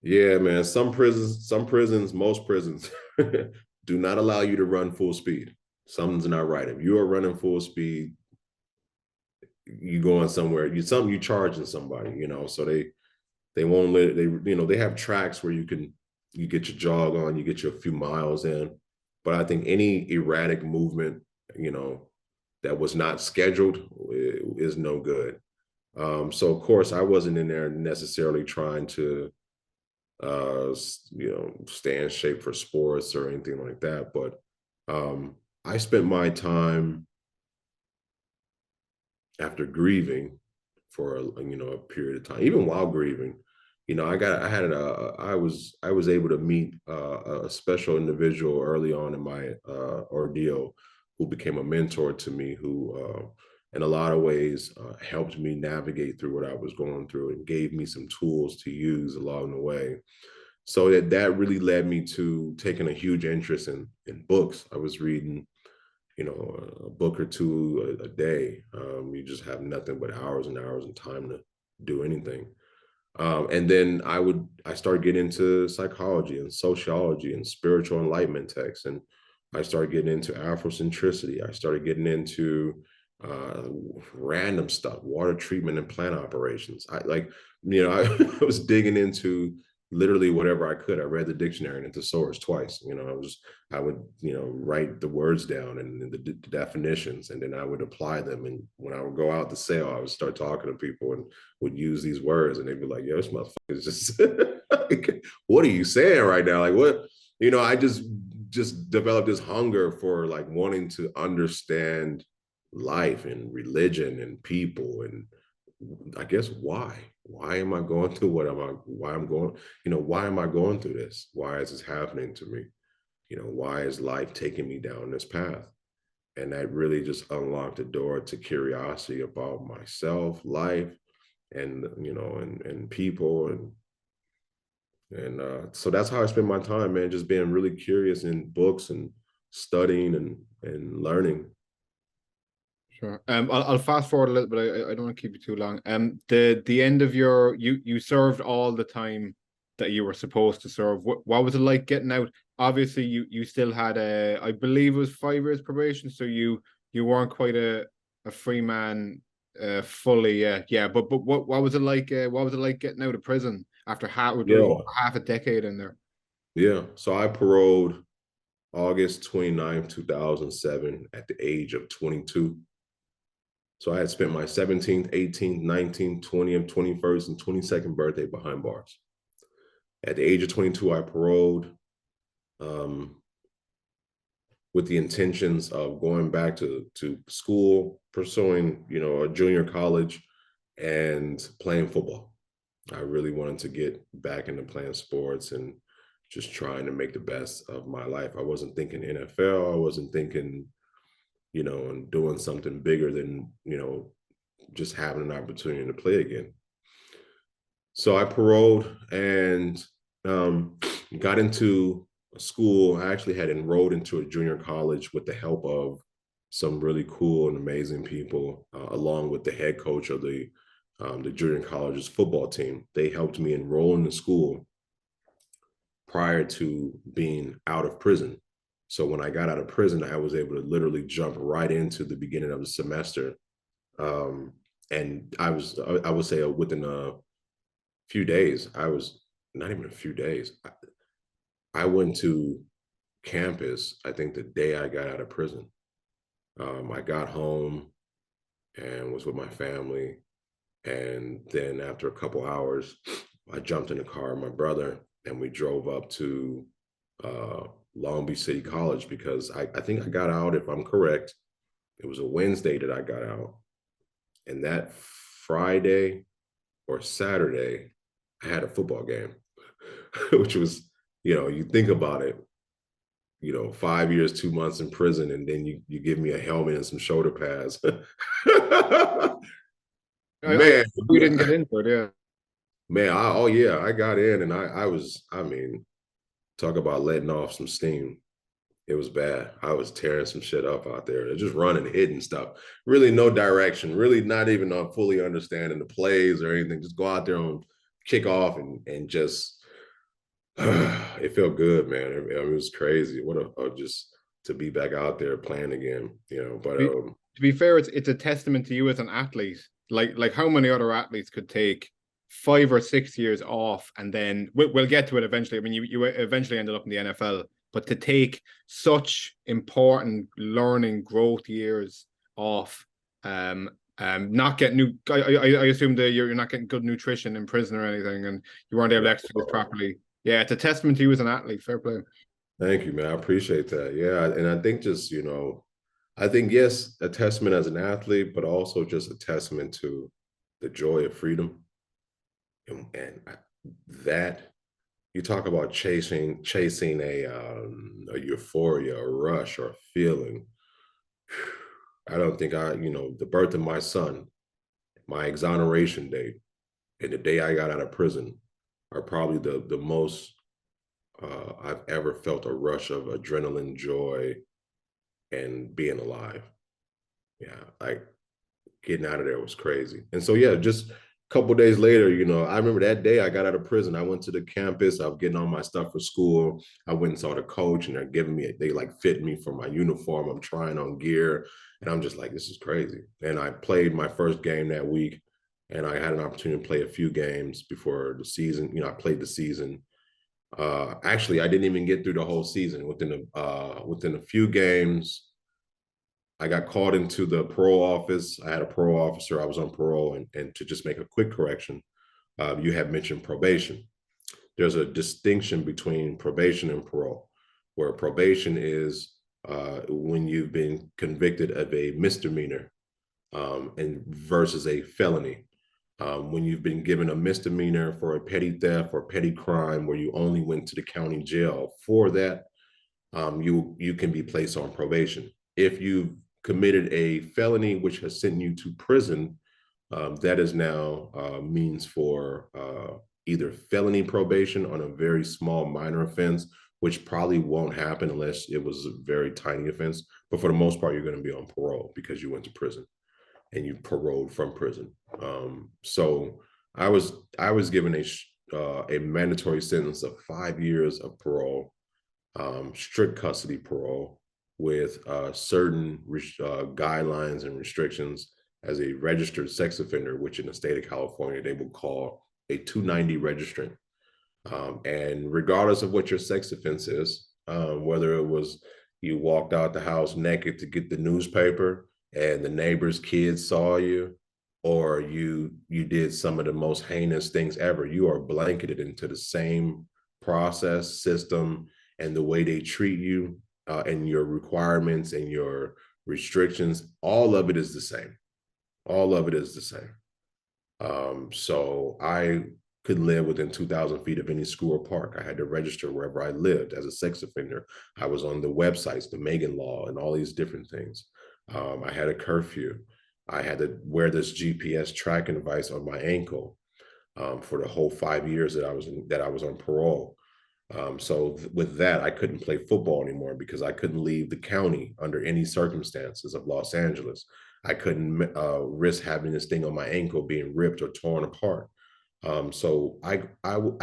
Yeah, man, most prisons do not allow you to run full speed. Something's not right. If you are running full speed, you going somewhere, you charging somebody, so they won't let it, they have tracks where you get your jog on, you get your few miles in. But I think any erratic movement, that was not scheduled is no good. So of course I wasn't in there necessarily trying to stay in shape for sports or anything like that. But I spent my time after grieving for a period of time, even while grieving. I was able to meet a special individual early on in my ordeal, who became a mentor to me, who in a lot of ways helped me navigate through what I was going through, and gave me some tools to use along the way. So that really led me to taking a huge interest in books. I was reading a book or two a day. You just have nothing but hours and hours of time to do anything. And then I started getting into psychology and sociology and spiritual enlightenment texts. And I started getting into Afrocentricity. I started getting into uh, random stuff, water treatment and plant operations. I was digging into literally whatever I could. I read the dictionary and the thesaurus twice. I would, write the words down and the definitions, and then I would apply them. And when I would go out to sale, I would start talking to people and would use these words, and they'd be like, "Yo, this motherfucker is just, like, what are you saying right now? Like, what?" I just developed this hunger for like wanting to understand life and religion and people, and I guess why am I going through why I'm going, why am I going through this? Why is this happening to me? Why is life taking me down this path? And that really just unlocked the door to curiosity about myself, life, and and people, and so that's how I spend my time, man, just being really curious in books and studying and learning. sure. I'll fast forward a little bit. I don't want to keep you too long. The end of you served all the time that you were supposed to serve. What was it like getting out? Obviously, you still had I believe it was 5 years probation, so you weren't quite a free man fully. Yeah. But what was it like? What was it like getting out of prison after Yeah, over half a decade in there? yeah. So I paroled August 29th, 2007 at the age of 22. So I had spent my 17th, 18th, 19th, 20th, 21st, and 22nd birthday behind bars. At the age of 22, I paroled um, with the intentions of going back to school, pursuing, a junior college and playing football. I really wanted to get back into playing sports and just trying to make the best of my life. I wasn't thinking NFL. I wasn't thinking, and doing something bigger than, just having an opportunity to play again. So I paroled and got into a school. I actually had enrolled into a junior college with the help of some really cool and amazing people, along with the head coach of the junior college's football team. They helped me enroll in the school prior to being out of prison. So when I got out of prison, I was able to literally jump right into the beginning of the semester. And I would say within a few days, I was not even a few days. I went to campus, I think the day I got out of prison. I got home and was with my family. And then after a couple hours, I jumped in the car with my brother and we drove up to uh, Long Beach City College because I think I got out, if I'm correct, it was a Wednesday that I got out. And that Friday or Saturday, I had a football game, which was, you think about it, 5 years, 2 months in prison, and then you give me a helmet and some shoulder pads. Man, We didn't get into it. Yeah. man, oh yeah, I got in and I mean, talk about letting off some steam. It was bad. I was tearing some shit up out there, just running, hitting stuff. Really no direction, really not even fully understanding the plays or anything. Just go out there and kick off and just it felt good, man. It was crazy. What just to be back out there playing again, But To be fair, it's a testament to you as an athlete. Like how many other athletes could take 5 or 6 years off, and then we'll get to it eventually. I mean, you eventually ended up in the NFL, but to take such important learning growth years off, not getting I assume that you're not getting good nutrition in prison or anything, and you weren't able to exercise properly. Yeah, it's a testament to you as an athlete. Fair play. Thank you, man. I appreciate that. Yeah, and I think just I think yes, a testament as an athlete, but also just a testament to the joy of freedom, and that you talk about chasing a euphoria, a rush, or a feeling. I don't think the birth of my son, my exoneration date, and the day I got out of prison are probably the most I've ever felt a rush of adrenaline, joy, and being alive. Yeah, like getting out of there was crazy. And so yeah, just a couple days later, I remember that day I got out of prison. I went to the campus. I was getting all my stuff for school. I went and saw the coach, and they're giving me they like fit me for my uniform. I'm trying on gear, and I'm just like, this is crazy. And I played my first game that week, and I had an opportunity to play a few games before the season. I played the season. Actually, I didn't even get through the whole season. Within a few games, I got called into the parole office. I had a parole officer. I was on parole, and to just make a quick correction, you had mentioned probation. There's a distinction between probation and parole, where probation is when you've been convicted of a misdemeanor and versus a felony. When you've been given a misdemeanor for a petty theft or petty crime where you only went to the county jail for that, you can be placed on probation. If you've committed a felony which has sent you to prison, that is now means for either felony probation on a very small minor offense, which probably won't happen unless it was a very tiny offense. But for the most part, you're going to be on parole because you went to prison and you paroled from prison. So I was given a mandatory sentence of 5 years of parole, strict custody parole with certain guidelines and restrictions. as a registered sex offender, which in the state of California, they would call a 290 registrant. And regardless of what your sex offense is, whether it was you walked out the house naked to get the newspaper and the neighbor's kids saw you, or you did some of the most heinous things ever, you are blanketed into the same process, system, and the way they treat you, and your requirements and your restrictions. All of it is the same. All of it is the same. So I could live within 2,000 feet of any school or park. I had to register wherever I lived as a sex offender. I was on the websites, the Megan Law, and all these different things. I had a curfew. I had to wear this GPS tracking device on my ankle, for the whole 5 years that I was on parole. So with that, I couldn't play football anymore because I couldn't leave the county under any circumstances of Los Angeles. I couldn't risk having this thing on my ankle being ripped or torn apart. So I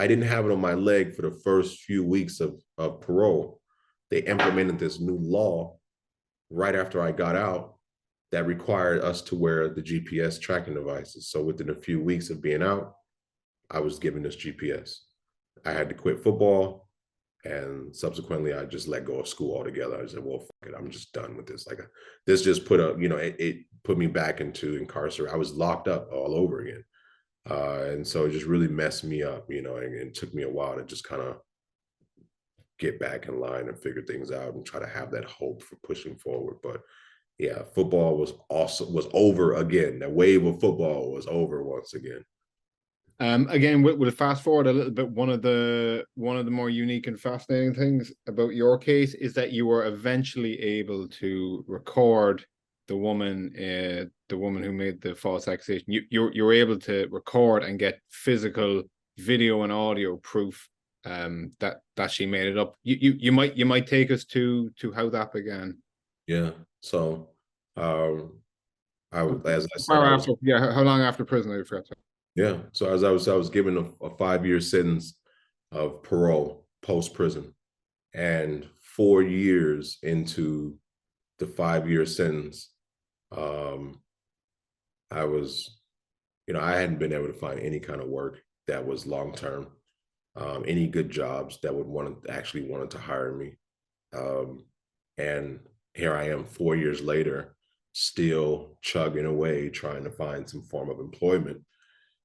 didn't have it on my leg for the first few weeks of parole. They implemented this new law right after I got out that required us to wear the GPS tracking devices. So within a few weeks of being out, I was given this GPS. I had to quit football, and subsequently I just let go of school altogether. I said, well, fuck it, I'm just done with this. Like, this just put a, it put me back into incarceration. I was locked up all over again. And so it just really messed me up, and it took me a while to just kind of get back in line and figure things out and try to have that hope for pushing forward. But yeah, football was over again. That wave of football was over once again. Again, with a fast forward a little bit, one of the more unique and fascinating things about your case is that you were eventually able to record the woman who made the false accusation. You were able to record and get physical video and audio proof that she made it up. You might take us to how that began. Yeah. So as I said, Far after, yeah, how long after prison? I forgot. Yeah. So as I was given a 5-year sentence of parole post prison, and 4 years into the 5-year sentence, I was, I hadn't been able to find any kind of work that was long term, any good jobs that would wanted to hire me, and here I am 4 years later, still chugging away trying to find some form of employment.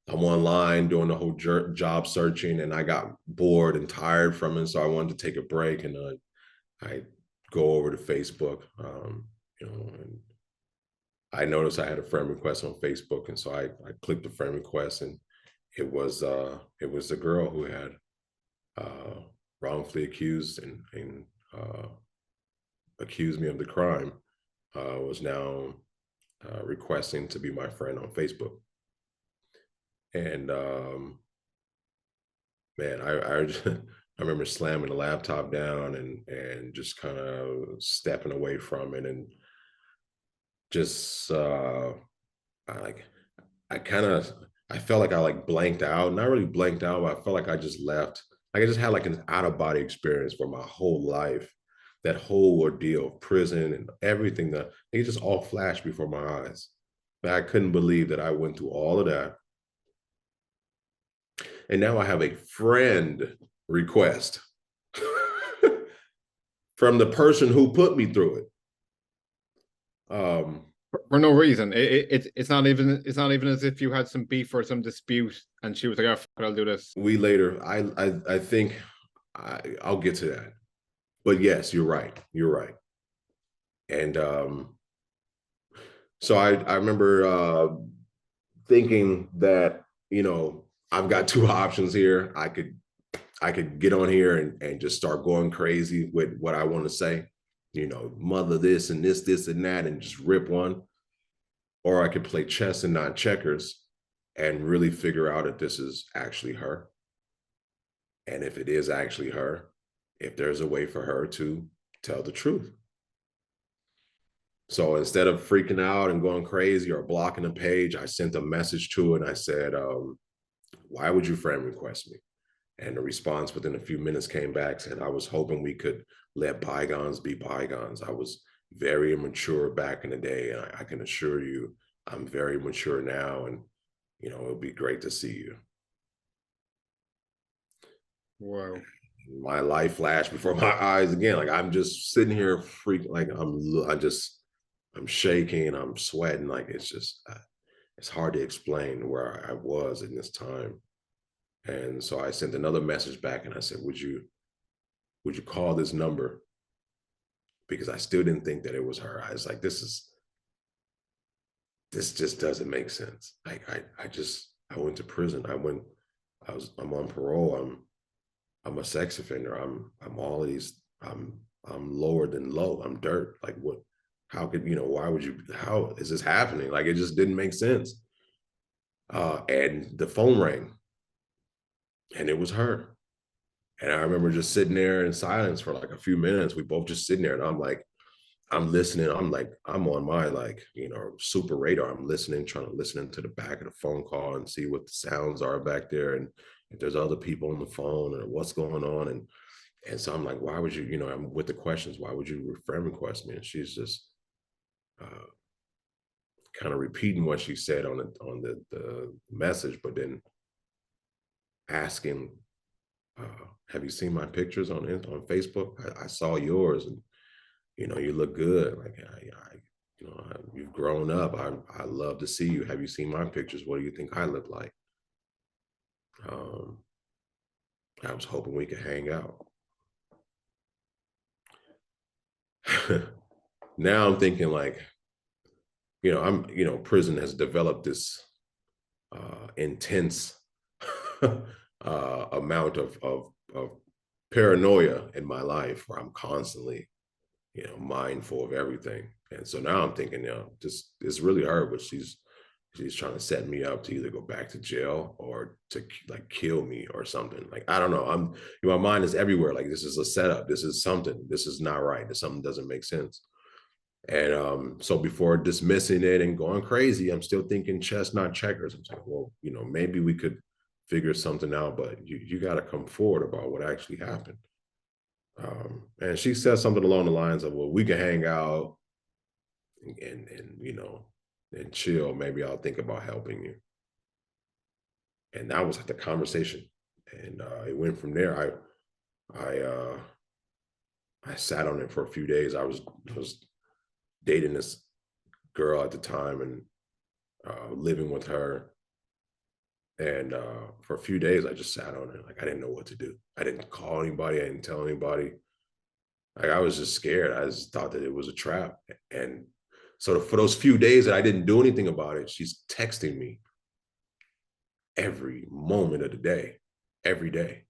I'm online doing the whole job searching, and I got bored and tired from it, so I wanted to take a break, and I go over to Facebook, and I noticed I had a friend request on Facebook, and so I clicked the friend request, and it was a girl who had wrongfully accused and accused me of the crime, was now requesting to be my friend on Facebook. And man, I remember slamming the laptop down and just kind of stepping away from it, and just I kind of I felt like I like blanked out, not really blanked out, but I felt like I just left. Like I just had like an out of body experience for my whole life. That whole ordeal of prison and everything, that it just all flashed before my eyes. But I couldn't believe that I went through all of that. And now I have a friend request from the person who put me through it. For no reason. It's not even as if you had some beef or some dispute and she was like, oh, fuck it, I'll do this. We later, I think I'll get to that. But yes, you're right. You're right. And so I remember thinking that, I've got two options here. I could get on here and just start going crazy with what I want to say, mother this and this and that, and just rip one. Or I could play chess and not checkers and really figure out if this is actually her. And if it is actually her, if there's a way for her to tell the truth. So instead of freaking out and going crazy or blocking the page, I sent a message to it and I said, why would you friend request me? And the response within a few minutes came back, said, I was hoping we could let bygones be bygones. I was very immature back in the day, and I can assure you I'm very mature now, and it'll be great to see you. Wow. My life flashed before my eyes again. Like I'm just sitting here freaking, like I'm shaking, I'm sweating. Like it's just, it's hard to explain where I was in this time. And so I sent another message back and I said, would you call this number? Because I still didn't think that it was her. I was like, this just doesn't make sense. Like I went to prison. I'm on parole. I'm a sex offender. I'm all of these, I'm lower than low. I'm dirt. Like what, how could, why would you, how is this happening? Like it just didn't make sense. And the phone rang and it was her. And I remember just sitting there in silence for like a few minutes. We both just sitting there and I'm like, I'm listening. I'm like, I'm on my like, super radar. I'm listening, trying to listen into the back of the phone call and see what the sounds are back there. And if there's other people on the phone or what's going on. And so I'm like, why would you, I'm with the questions, why would you friend request me? And she's just uh, kind of repeating what she said on the message, but then asking, have you seen my pictures on Facebook? I saw yours, and you look good. Like you've grown up. I love to see you. Have you seen my pictures? What do you think I look like? Um, I was hoping we could hang out. Now I'm thinking like, prison has developed this intense amount of paranoia in my life where I'm constantly, mindful of everything. And so now I'm thinking, this is really her, but she's trying to set me up to either go back to jail or to like kill me or something. Like I don't know. My mind is everywhere. Like this is a setup. This is something. This is not right. This something doesn't make sense. And so before dismissing it and going crazy, I'm still thinking chess, not checkers. I'm saying, well, maybe we could figure something out, but you got to come forward about what actually happened. And she said something along the lines of, well, we can hang out and chill. Maybe I'll think about helping you. And that was the conversation. And it went from there. I sat on it for a few days. I was dating this girl at the time and living with her. And for a few days, I just sat on it. Like I didn't know what to do. I didn't call anybody. I didn't tell anybody. Like I was just scared. I just thought that it was a trap. And so for those few days that I didn't do anything about it, she's texting me every moment of the day, every day.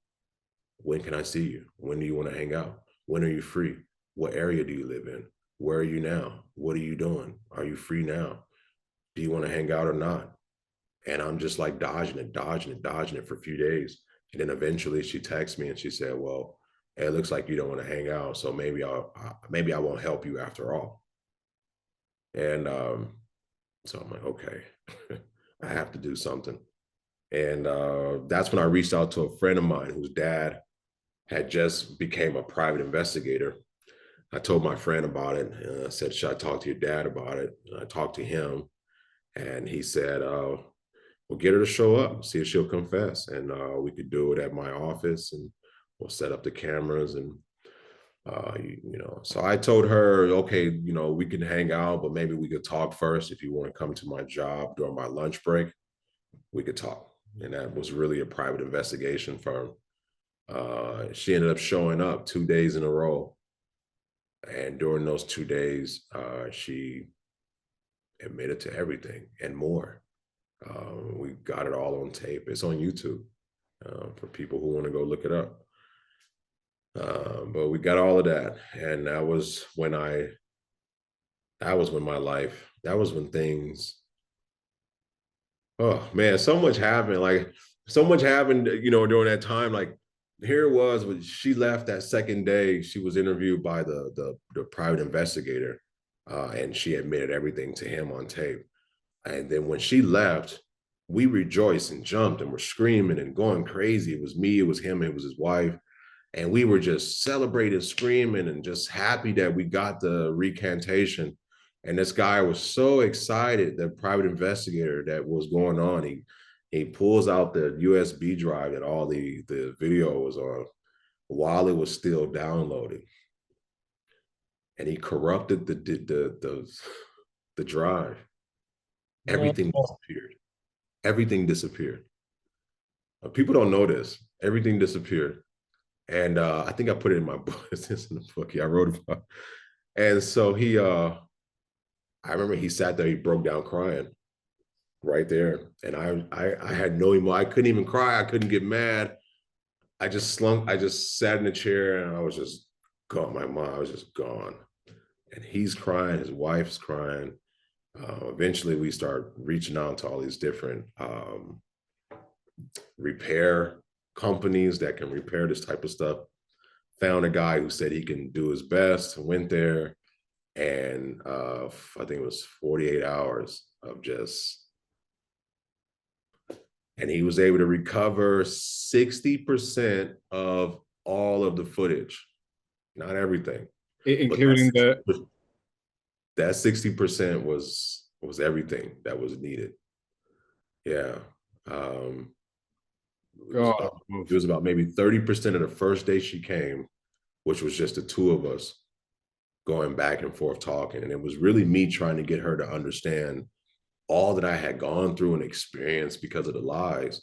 When can I see you? When do you want to hang out? When are you free? What area do you live in? Where are you now? What are you doing? Are you free now? Do you want to hang out or not? And I'm just like dodging it for a few days. And then eventually she texts me and she said, well, hey, it looks like you don't want to hang out. So maybe I won't help you after all. And so I'm like, okay, I have to do something. And that's when I reached out to a friend of mine whose dad had just became a private investigator. I told my friend about it and I said, should I talk to your dad about it? And I talked to him and he said, we'll get her to show up, see if she'll confess. And we could do it at my office and we'll set up the cameras and so I told her, okay, we can hang out, but maybe we could talk first. If you want to come to my job during my lunch break, we could talk. And that was really a private investigation firm. She ended up showing up 2 days in a row. And during those 2 days, she admitted to everything and more. We got it all on tape. It's on YouTube for people who want to go look it up. But we got all of that. And that was when my life, that was when things, oh man, so much happened. Like so much happened, during that time. Like here it was when she left that second day, she was interviewed by the private investigator, and she admitted everything to him on tape. And then when she left, we rejoiced and jumped and were screaming and going crazy. It was me, it was him, it was his wife. And we were just celebrating, screaming, and just happy that we got the recantation. And this guy was so excited, the private investigator, that was going on. He pulls out the USB drive that all the video was on while it was still downloading, and he corrupted the drive. No. Everything disappeared. Everything disappeared. People don't know this. Everything disappeared. And I think I put it in my book. It's in the book. Yeah, I wrote about it. And so I remember he sat there, he broke down crying right there. And I had no emotion. I couldn't even cry. I couldn't get mad. I just sat in the chair and I was just gone. My mind was just gone. And he's crying, his wife's crying. Eventually we start reaching out to all these different repair companies that can repair this type of stuff. Found a guy who said he can do his best, went there, and I think it was 48 hours of just, and he was able to recover 60% of all of the footage, not everything, Including that 60% was everything that was needed. Yeah. It was about maybe 30% of the first day she came, which was just the two of us going back and forth talking. And it was really me trying to get her to understand all that I had gone through and experienced because of the lies.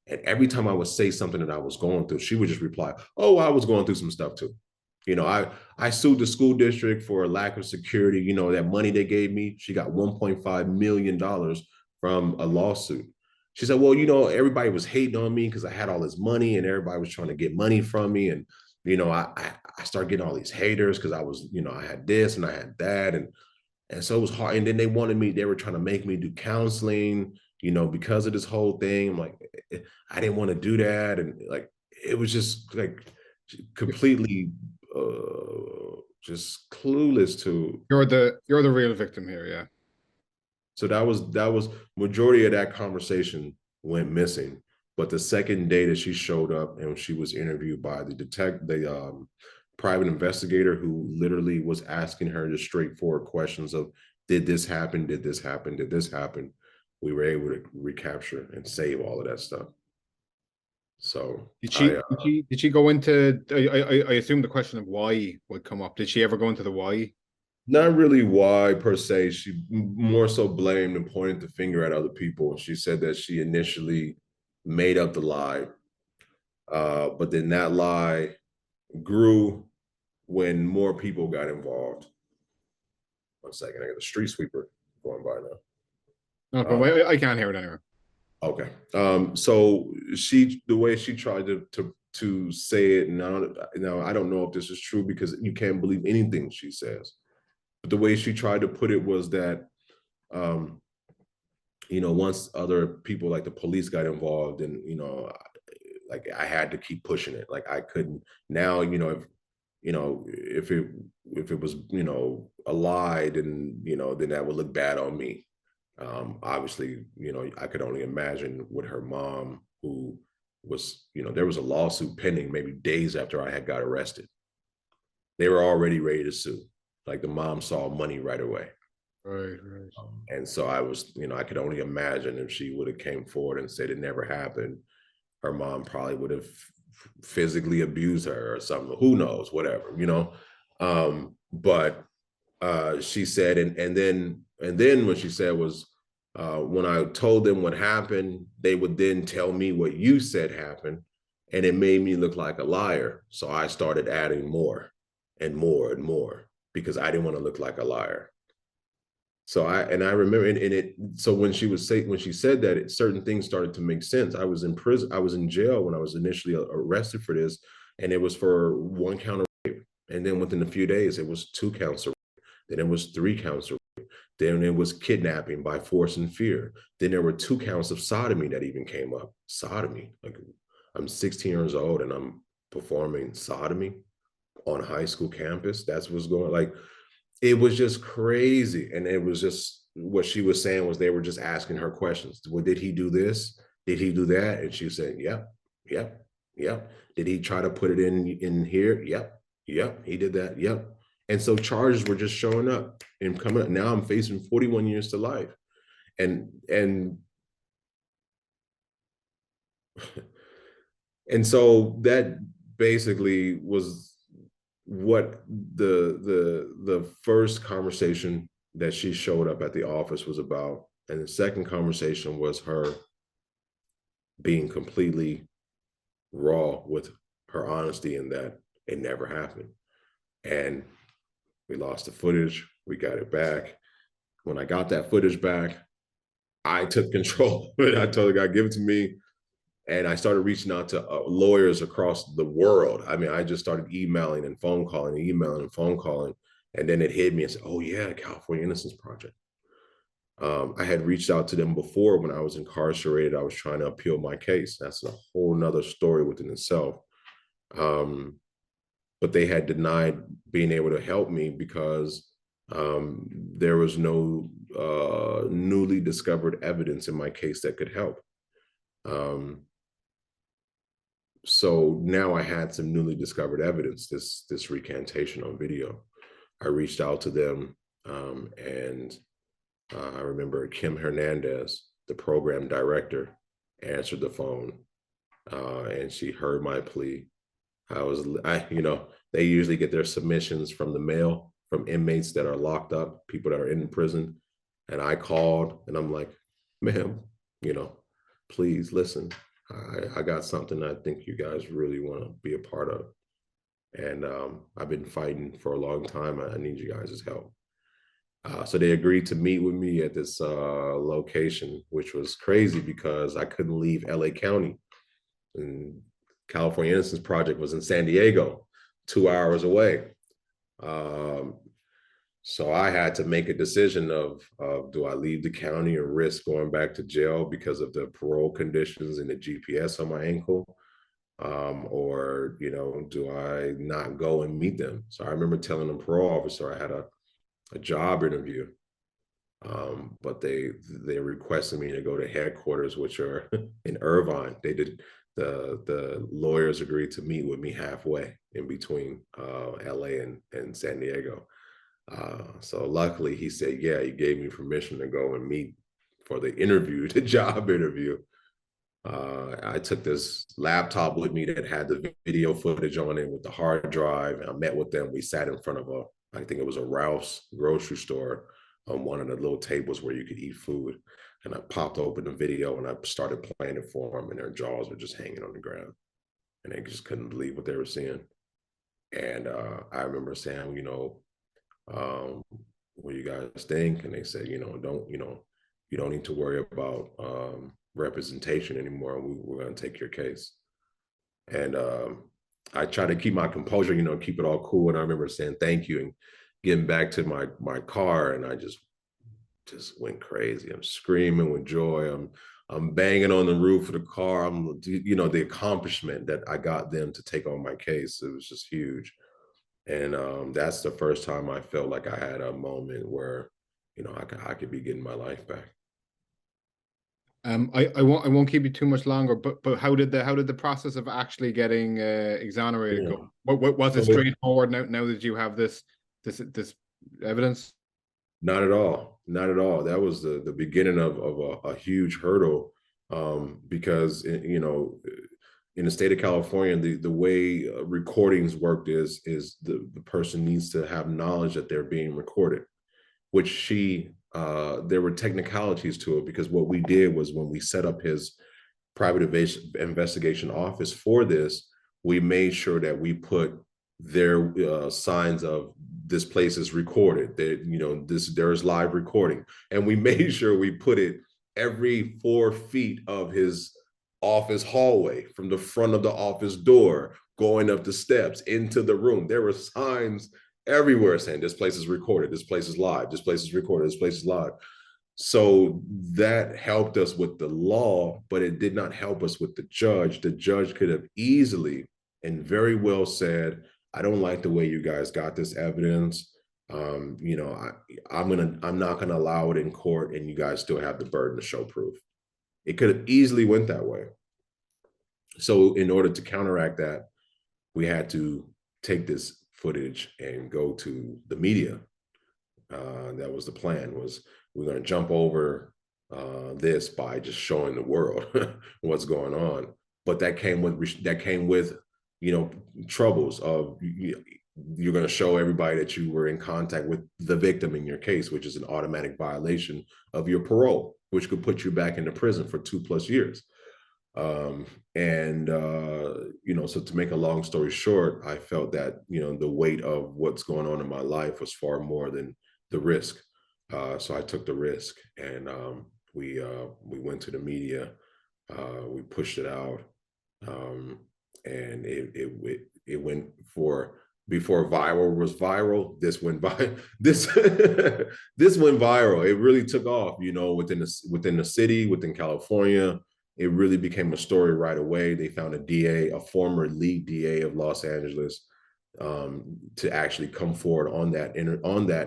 And every time I would say something that I was going through, she would just reply, "Oh, I was going through some stuff too. You know, I sued the school district for a lack of security. You know, that money they gave me, she got $1.5 million from a lawsuit." She said, "Well, you know, everybody was hating on me because I had all this money and everybody was trying to get money from me. And, you know, I started getting all these haters because I was, you know, I had this and I had that. And so it was hard. And then they were trying to make me do counseling, you know, because of this whole thing. I'm like, I didn't want to do that. And like, it was just like completely just clueless to. you're the real victim here, yeah. So that was majority of that conversation went missing. But the second day that she showed up and she was interviewed by the private investigator, who literally was asking her just straightforward questions of, did this happen? Did this happen? Did this happen? We were able to recapture and save all of that stuff. So did she go into, I assume the question of why would come up. Did she ever go into the why? not really why per se. She more so blamed and pointed the finger at other people. She said that she initially made up the lie, but then that lie grew when more people got involved. 1 second, I got a street sweeper going by now. Okay, I can't hear it anyway. Okay. So the way she tried to say it, now I don't know if this is true because you can't believe anything she says. But the way she tried to put it was that, you know, once other people like the police got involved, and, you know, like I had to keep pushing it. Like I couldn't now, you know, if it was, you know, a lie, then, you know, then that would look bad on me. Obviously, you know, I could only imagine with her mom, who was, you know, there was a lawsuit pending maybe days after I had got arrested. They were already ready to sue. Like the mom saw money right away. Right. And so I was, you know, I could only imagine if she would have came forward and said it never happened, her mom probably would have physically abused her or something. Who knows, whatever, you know. But she said, and then what she said was, when I told them what happened, they would then tell me what you said happened, and it made me look like a liar. So I started adding more and more and more because I didn't want to look like a liar. So I remember, so when she said that, certain things started to make sense. I was in prison, I was in jail when I was initially arrested for this, and it was for 1 count of rape. And then within a few days, it was 2 counts of rape. Then it was 3 counts of rape. Then it was kidnapping by force and fear. Then there were 2 counts of sodomy that even came up. Sodomy, like I'm 16 years old and I'm performing sodomy on a high school campus. That's what's going, like, it was just crazy. And it was just, what she was saying was they were just asking her questions. Well, did he do this? Did he do that? And she was saying, yep, yep, yep. Did he try to put it in here? Yep, yep, he did that. Yep. And so charges were just showing up and coming up. Now I'm facing 41 years to life. And and so that basically was what the first conversation that she showed up at the office was about. And the second conversation was her being completely raw with her honesty in that it never happened. And we lost the footage, we got it back. When I got that footage back, I took control of it. I told the guy, give it to me. And I started reaching out to lawyers across the world. I mean, I just started emailing and phone calling, emailing and phone calling. And then it hit me and said, oh, yeah, California Innocence Project. I had reached out to them before when I was incarcerated. I was trying to appeal my case. That's a whole nother story within itself. But they had denied being able to help me because there was no newly discovered evidence in my case that could help. So now I had some newly discovered evidence, this recantation on video. I reached out to them, and I remember Kim Hernandez, the program director, answered the phone, and she heard my plea. They usually get their submissions from the mail, from inmates that are locked up, people that are in prison. And I called and I'm like, ma'am, please listen. I got something I think you guys really want to be a part of. And I've been fighting for a long time. I need you guys' help. So they agreed to meet with me at this location, which was crazy because I couldn't leave LA County. And California Innocence Project was in San Diego, 2 hours away. So I had to make a decision of do I leave the county and risk going back to jail because of the parole conditions and the GPS on my ankle, or do I not go and meet them? So I remember telling the parole officer I had a job interview, but they requested me to go to headquarters, which are in Irvine. They did. The lawyers agreed to meet with me halfway in between LA and San Diego. So luckily he said, yeah, he gave me permission to go and meet for the interview, the job interview. I took this laptop with me that had the video footage on it with the hard drive. And I met with them. We sat in front of I think it was a Ralph's grocery store on one of the little tables where you could eat food. And I popped open the video and I started playing it for them, and their jaws were just hanging on the ground. And they just couldn't believe what they were seeing. And I remember saying, what do you guys think? And they said, you don't need to worry about representation anymore. We're going to take your case. And I try to keep my composure, keep it all cool. And I remember saying thank you and getting back to my car, and I just went crazy. I'm screaming with joy. I'm banging on the roof of the car. The accomplishment that I got them to take on my case, it was just huge. And that's the first time I felt like I had a moment where, I could be getting my life back. I won't keep you too much longer, but how did the process of actually getting exonerated go? What was it straightforward now that you have this evidence? Not at all. Not at all. That was the beginning of a huge hurdle, because in the state of California, the way recordings worked is the person needs to have knowledge that they're being recorded, which there were technicalities to it, because what we did was when we set up his private investigation office for this, we made sure that we put their signs of this place is recorded, that there's live recording, and we made sure we put it every 4 feet of his office hallway, from the front of the office door going up the steps into the room. There were signs everywhere saying this place is recorded, this place is live, this place is recorded, this place is live. So that helped us with the law, but it did not help us with the judge. The judge could have easily and very well said, I don't like the way you guys got this evidence. I'm not gonna allow it in court, and you guys still have the burden to show proof. It could have easily went that way. So in order to counteract that, we had to take this footage and go to the media. That was the plan, was we're going to jump over this by just showing the world what's going on. But that came with troubles of you're going to show everybody that you were in contact with the victim in your case, which is an automatic violation of your parole, which could put you back into prison for 2+ years. So to make a long story short, I felt that, the weight of what's going on in my life was far more than the risk. So I took the risk, and we went to the media, we pushed it out, and it went for, before viral was viral, this went by this this went viral. It really took off, within the city, within California. It really became a story right away. They found a DA, a former lead DA of Los Angeles, to actually come forward on that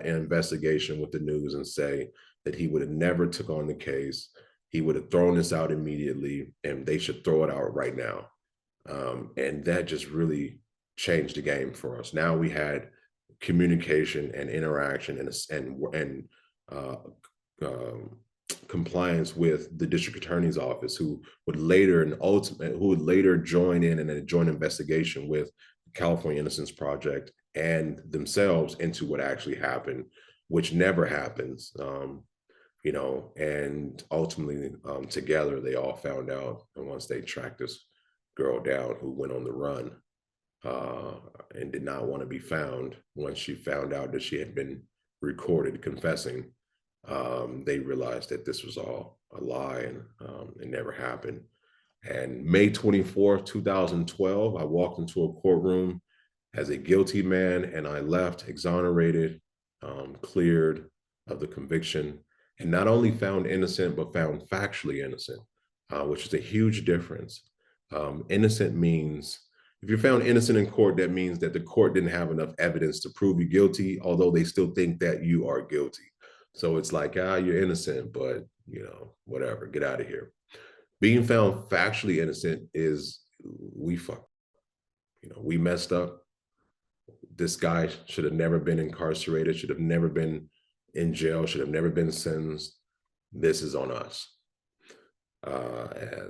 investigation with the news and say that he would have never took on the case. He would have thrown this out immediately, and they should throw it out right now. And that just really changed the game for us. Now we had communication and interaction and compliance with the district attorney's office, who would later join in a joint investigation with the California Innocence Project and themselves into what actually happened, which never happens. And ultimately, together they all found out, and once they tracked this girl down who went on the run, and did not want to be found, once she found out that she had been recorded confessing, they realized that this was all a lie, and it never happened. And May 24th, 2012, I walked into a courtroom as a guilty man, and I left exonerated, cleared of the conviction, and not only found innocent, but found factually innocent, which is a huge difference. Innocent means, if you're found innocent in court, that means that the court didn't have enough evidence to prove you guilty, although they still think that you are guilty. So it's like, you're innocent, but whatever, get out of here. Being found factually innocent is, we messed up. This guy should have never been incarcerated, should have never been in jail, should have never been sentenced. This is on us.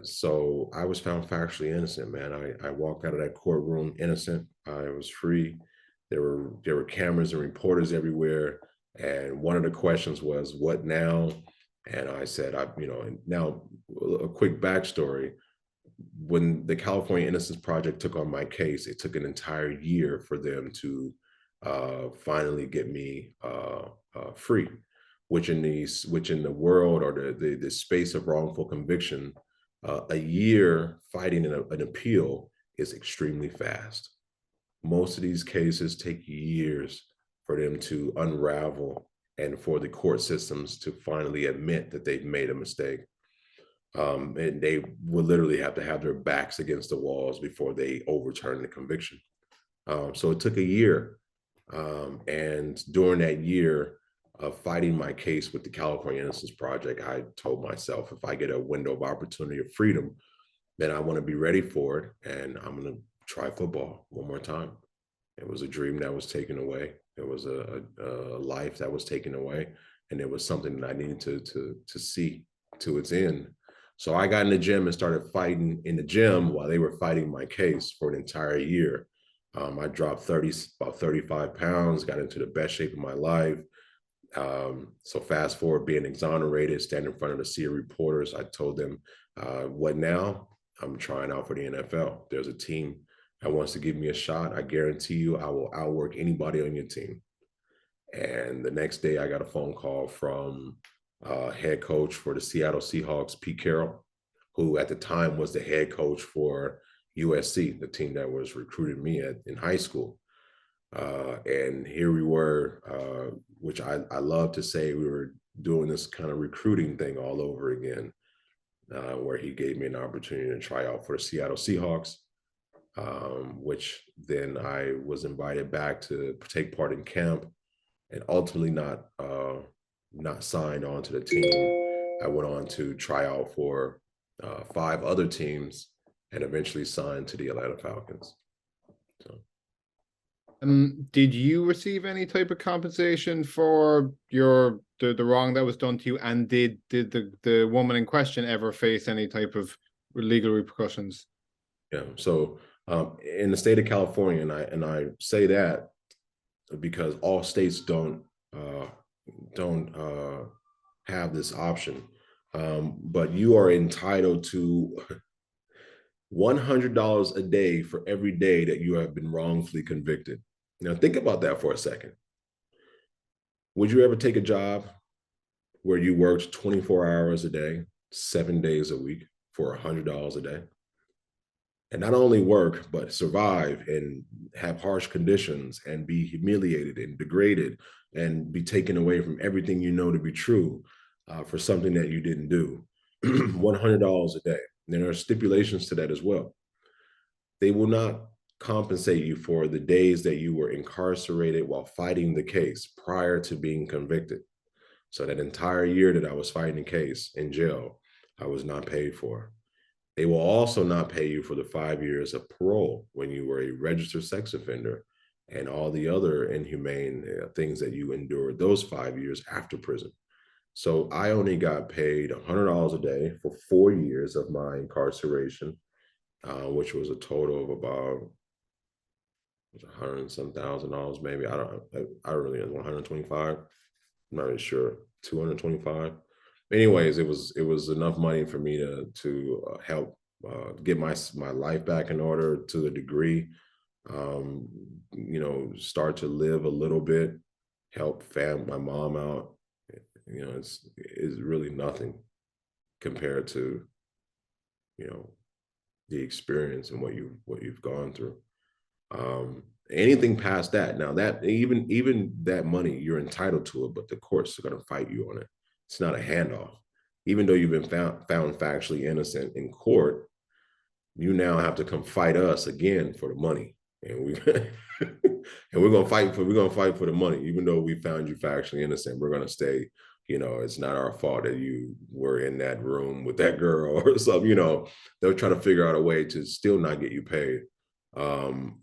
So I was found factually innocent, man. I walked out of that courtroom innocent. I was free. There were cameras and reporters everywhere. And one of the questions was, what now? And I said, now a quick backstory. When the California Innocence Project took on my case, it took an entire year for them to finally get me free, which in the world, or the space of wrongful conviction, a year fighting an appeal is extremely fast. Most of these cases take years for them to unravel, and for the court systems to finally admit that they've made a mistake. And they will literally have to have their backs against the walls before they overturn the conviction. So it took a year. And during that year of fighting my case with the California Innocence Project, I told myself, if I get a window of opportunity of freedom, then I want to be ready for it. And I'm going to try football one more time. It was a dream that was taken away. It was a life that was taken away. And it was something that I needed to see to its end. So I got in the gym and started fighting in the gym while they were fighting my case for an entire year. I dropped about 35 pounds, got into the best shape of my life. So fast forward, being exonerated, standing in front of the sea of reporters, I told them, what now? I'm trying out for the NFL. There's a team that wants to give me a shot. I guarantee you I will outwork anybody on your team. And the next day I got a phone call from head coach for the Seattle Seahawks, Pete Carroll, who at the time was the head coach for USC, the team that was recruiting me in high school. And here we were, which I love to say, we were doing this kind of recruiting thing all over again, where he gave me an opportunity to try out for the Seattle Seahawks, which then I was invited back to take part in camp, and ultimately not signed on to the team. I went on to try out for 5 other teams and eventually signed to the Atlanta Falcons. So. Did you receive any type of compensation for the wrong that was done to you? And did the woman in question ever face any type of legal repercussions? Yeah. So in the state of California, and I say that because all states don't have this option, but you are entitled to $100 a day for every day that you have been wrongfully convicted. Now, think about that for a second. Would you ever take a job where you worked 24 hours a day, 7 days a week for $100 a day? And not only work, but survive and have harsh conditions and be humiliated and degraded and be taken away from everything you know to be true for something that you didn't do. $100 a day. And there are stipulations to that as well. They will not compensate you for the days that you were incarcerated while fighting the case prior to being convicted. So that entire year that I was fighting the case in jail, I was not paid for. They will also not pay you for the 5 years of parole when you were a registered sex offender and all the other inhumane things that you endured those 5 years after prison. So I only got paid $100 a day for 4 years of my incarceration, which was a total of about $100 and some $1,000 maybe. I really don't know, 125. I'm not really sure. 225. Anyways, it was enough money for me to help get my life back in order to a degree. Start to live a little bit, help my mom out. It's really nothing compared to you know the experience and what you've gone through. Um, Anything past that, now that even that money, you're entitled to it, but the courts are going to fight you on it. It's not a handoff. Even though you've been found factually innocent in court, you now have to come fight us again for the money, and we and we're gonna fight for the money, even though we found you factually innocent. We're gonna stay. It's not our fault that you were in that room with that girl or something. They'll try to figure out a way to still not get you paid. Um,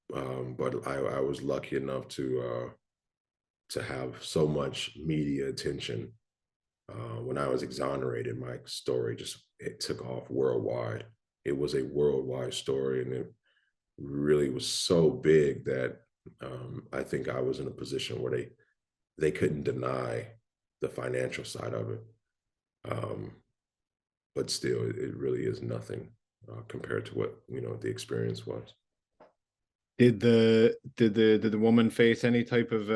but I was lucky enough to have so much media attention. When I was exonerated, my story it took off worldwide. It was a worldwide story, and it really was so big that I think I was in a position where they couldn't deny the financial side of it. Um, but still, it really is nothing compared to what the experience was. Did the woman face any type of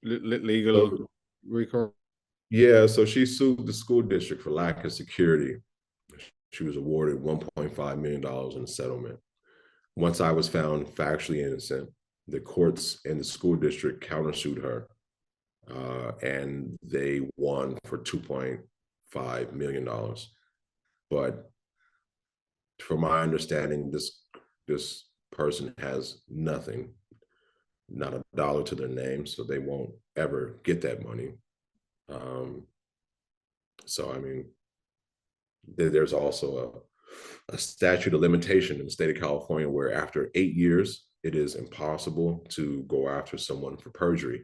legal So recourse? yeah, so she sued the school district for lack of security. She was awarded $1.5 million in a settlement. Once I was found factually innocent, the courts and the school district countersued her, and they won for $2.5 million. But from my understanding, this person has nothing, not a dollar to their name, so they won't ever get that money. So I mean, there's also a statute of limitation in the state of California where after 8 years, it is impossible to go after someone for perjury.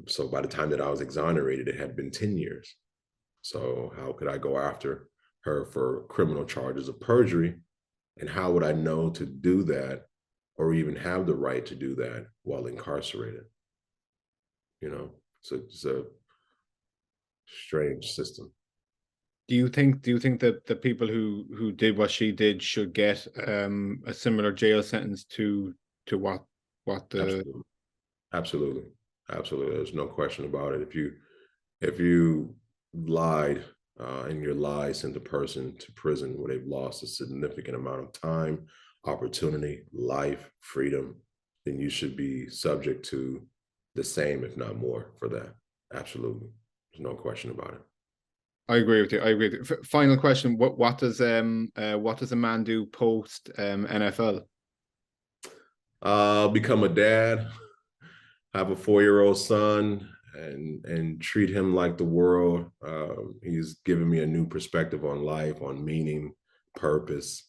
So by the time that I was exonerated, it had been 10 years. So how could I go after her for criminal charges of perjury? And how would I know to do that or even have the right to do that while incarcerated? So it's a strange system. Do you think that the people who did what she did should get a similar jail sentence to what the Absolutely. Absolutely. Absolutely. There's no question about it. If you lied and your lies sent a person to prison where they've lost a significant amount of time, opportunity, life, freedom, then you should be subject to the same, if not more, for that. Absolutely. There's no question about it. I agree with you. I agree with you. Final question: what does a man do post NFL? Become a dad, have a 4-year-old son, and treat him like the world. He's given me a new perspective on life, on meaning, purpose.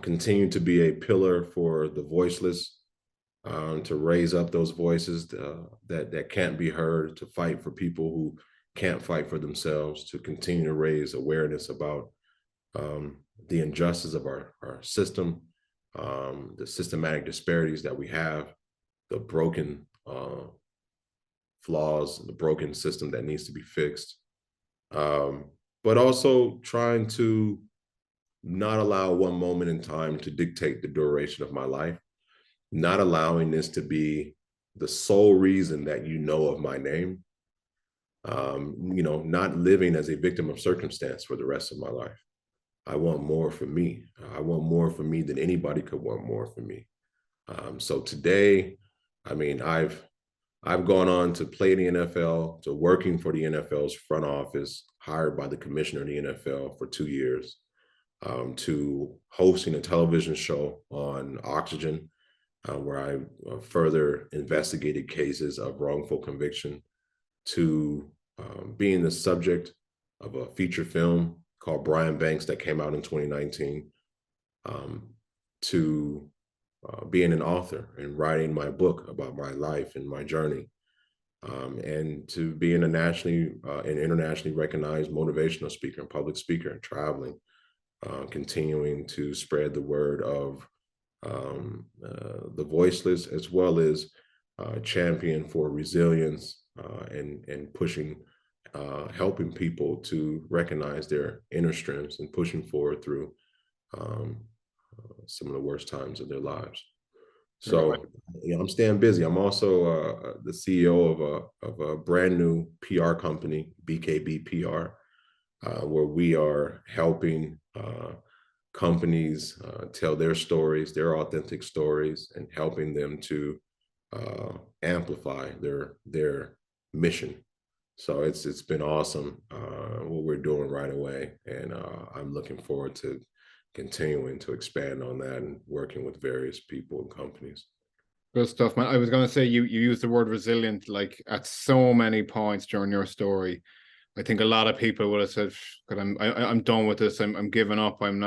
continue to be a pillar for the voiceless, to raise up those voices that can't be heard, to fight for people who can't fight for themselves, to continue to raise awareness about the injustice of our system, the systematic disparities that we have, the broken flaws, the broken system that needs to be fixed, but also trying to not allow one moment in time to dictate the duration of my life, not allowing this to be the sole reason that you know of my name, not living as a victim of circumstance for the rest of my life. I want more for me. I want more for me than anybody could want more for me. So today, I mean, I've gone on to play in the NFL, to working for the NFL's front office, hired by the commissioner of the NFL for 2 years, to hosting a television show on Oxygen, where I further investigated cases of wrongful conviction, to being the subject of a feature film called Brian Banks that came out in 2019, to being an author and writing my book about my life and my journey, and to being a nationally and internationally recognized motivational speaker and public speaker and traveling, continuing to spread the word of the voiceless, as well as champion for resilience, and pushing, helping people to recognize their inner strengths and pushing forward through some of the worst times of their lives. So I'm staying busy. I'm also the CEO of a brand new PR company, BKB PR, where we are helping companies tell their stories, their authentic stories, and helping them to amplify their mission. So it's been awesome what we're doing right away, and I'm looking forward to continuing to expand on that and working with various people and companies. Good stuff, man. I was going to say you used the word resilient like at so many points during your story. I think a lot of people would have said, "God, I'm done with this. I'm giving up. I'm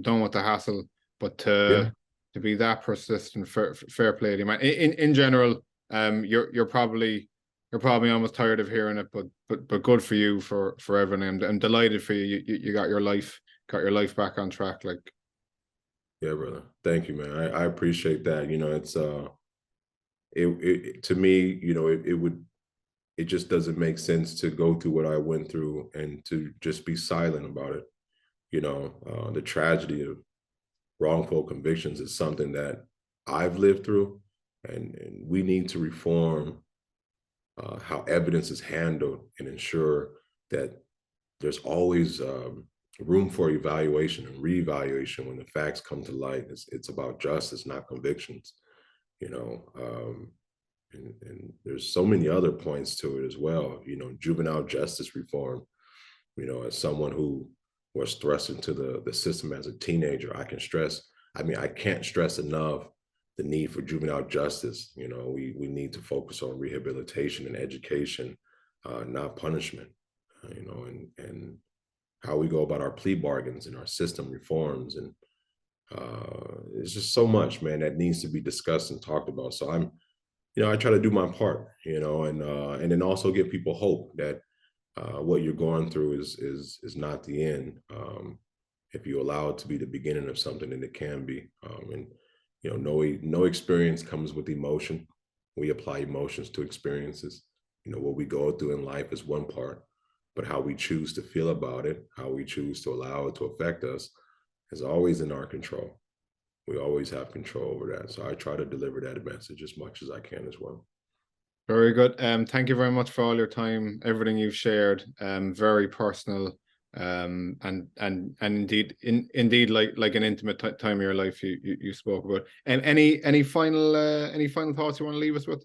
done with the hassle." But Yeah. to be that persistent, fair play to you, man. In general, you're probably almost tired of hearing it, but good for you for everything. I'm delighted for you. You got your life back on track. Like, Yeah, brother. Thank you, man. I appreciate that. It's it to me, it just doesn't make sense to go through what I went through and to just be silent about it. The tragedy of wrongful convictions is something that I've lived through, and we need to reform how evidence is handled and ensure that there's always room for evaluation and reevaluation when the facts come to light. It's about justice, not convictions. You know, and there's so many other points to it as well. Juvenile justice reform. As someone who was thrust into the system as a teenager, I can't stress enough the need for juvenile justice. We need to focus on rehabilitation and education, not punishment. And how we go about our plea bargains and our system reforms, and it's just so much, man, that needs to be discussed and talked about. So I try to do my part, and then also give people hope that what you're going through is not the end. If you allow it to be the beginning of something, then it can be. And no experience comes with emotion. We apply emotions to experiences. What we go through in life is one part, but how we choose to feel about it, how we choose to allow it to affect us, is always in our control. We always have control over that. So I try to deliver that message as much as I can as well. very good. Thank you very much for all your time, everything you've shared. Very personal, and indeed like an intimate time of your life you spoke about. And any final thoughts you want to leave us with?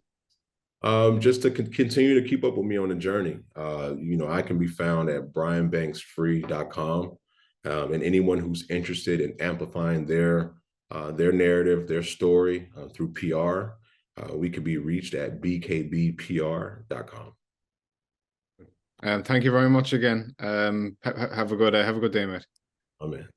Just to continue to keep up with me on the journey. I can be found at brianbanksfree.com. And anyone who's interested in amplifying their narrative, their story through PR, we could be reached at bkbpr.com. Thank you very much again. Have a good day, mate. Amen.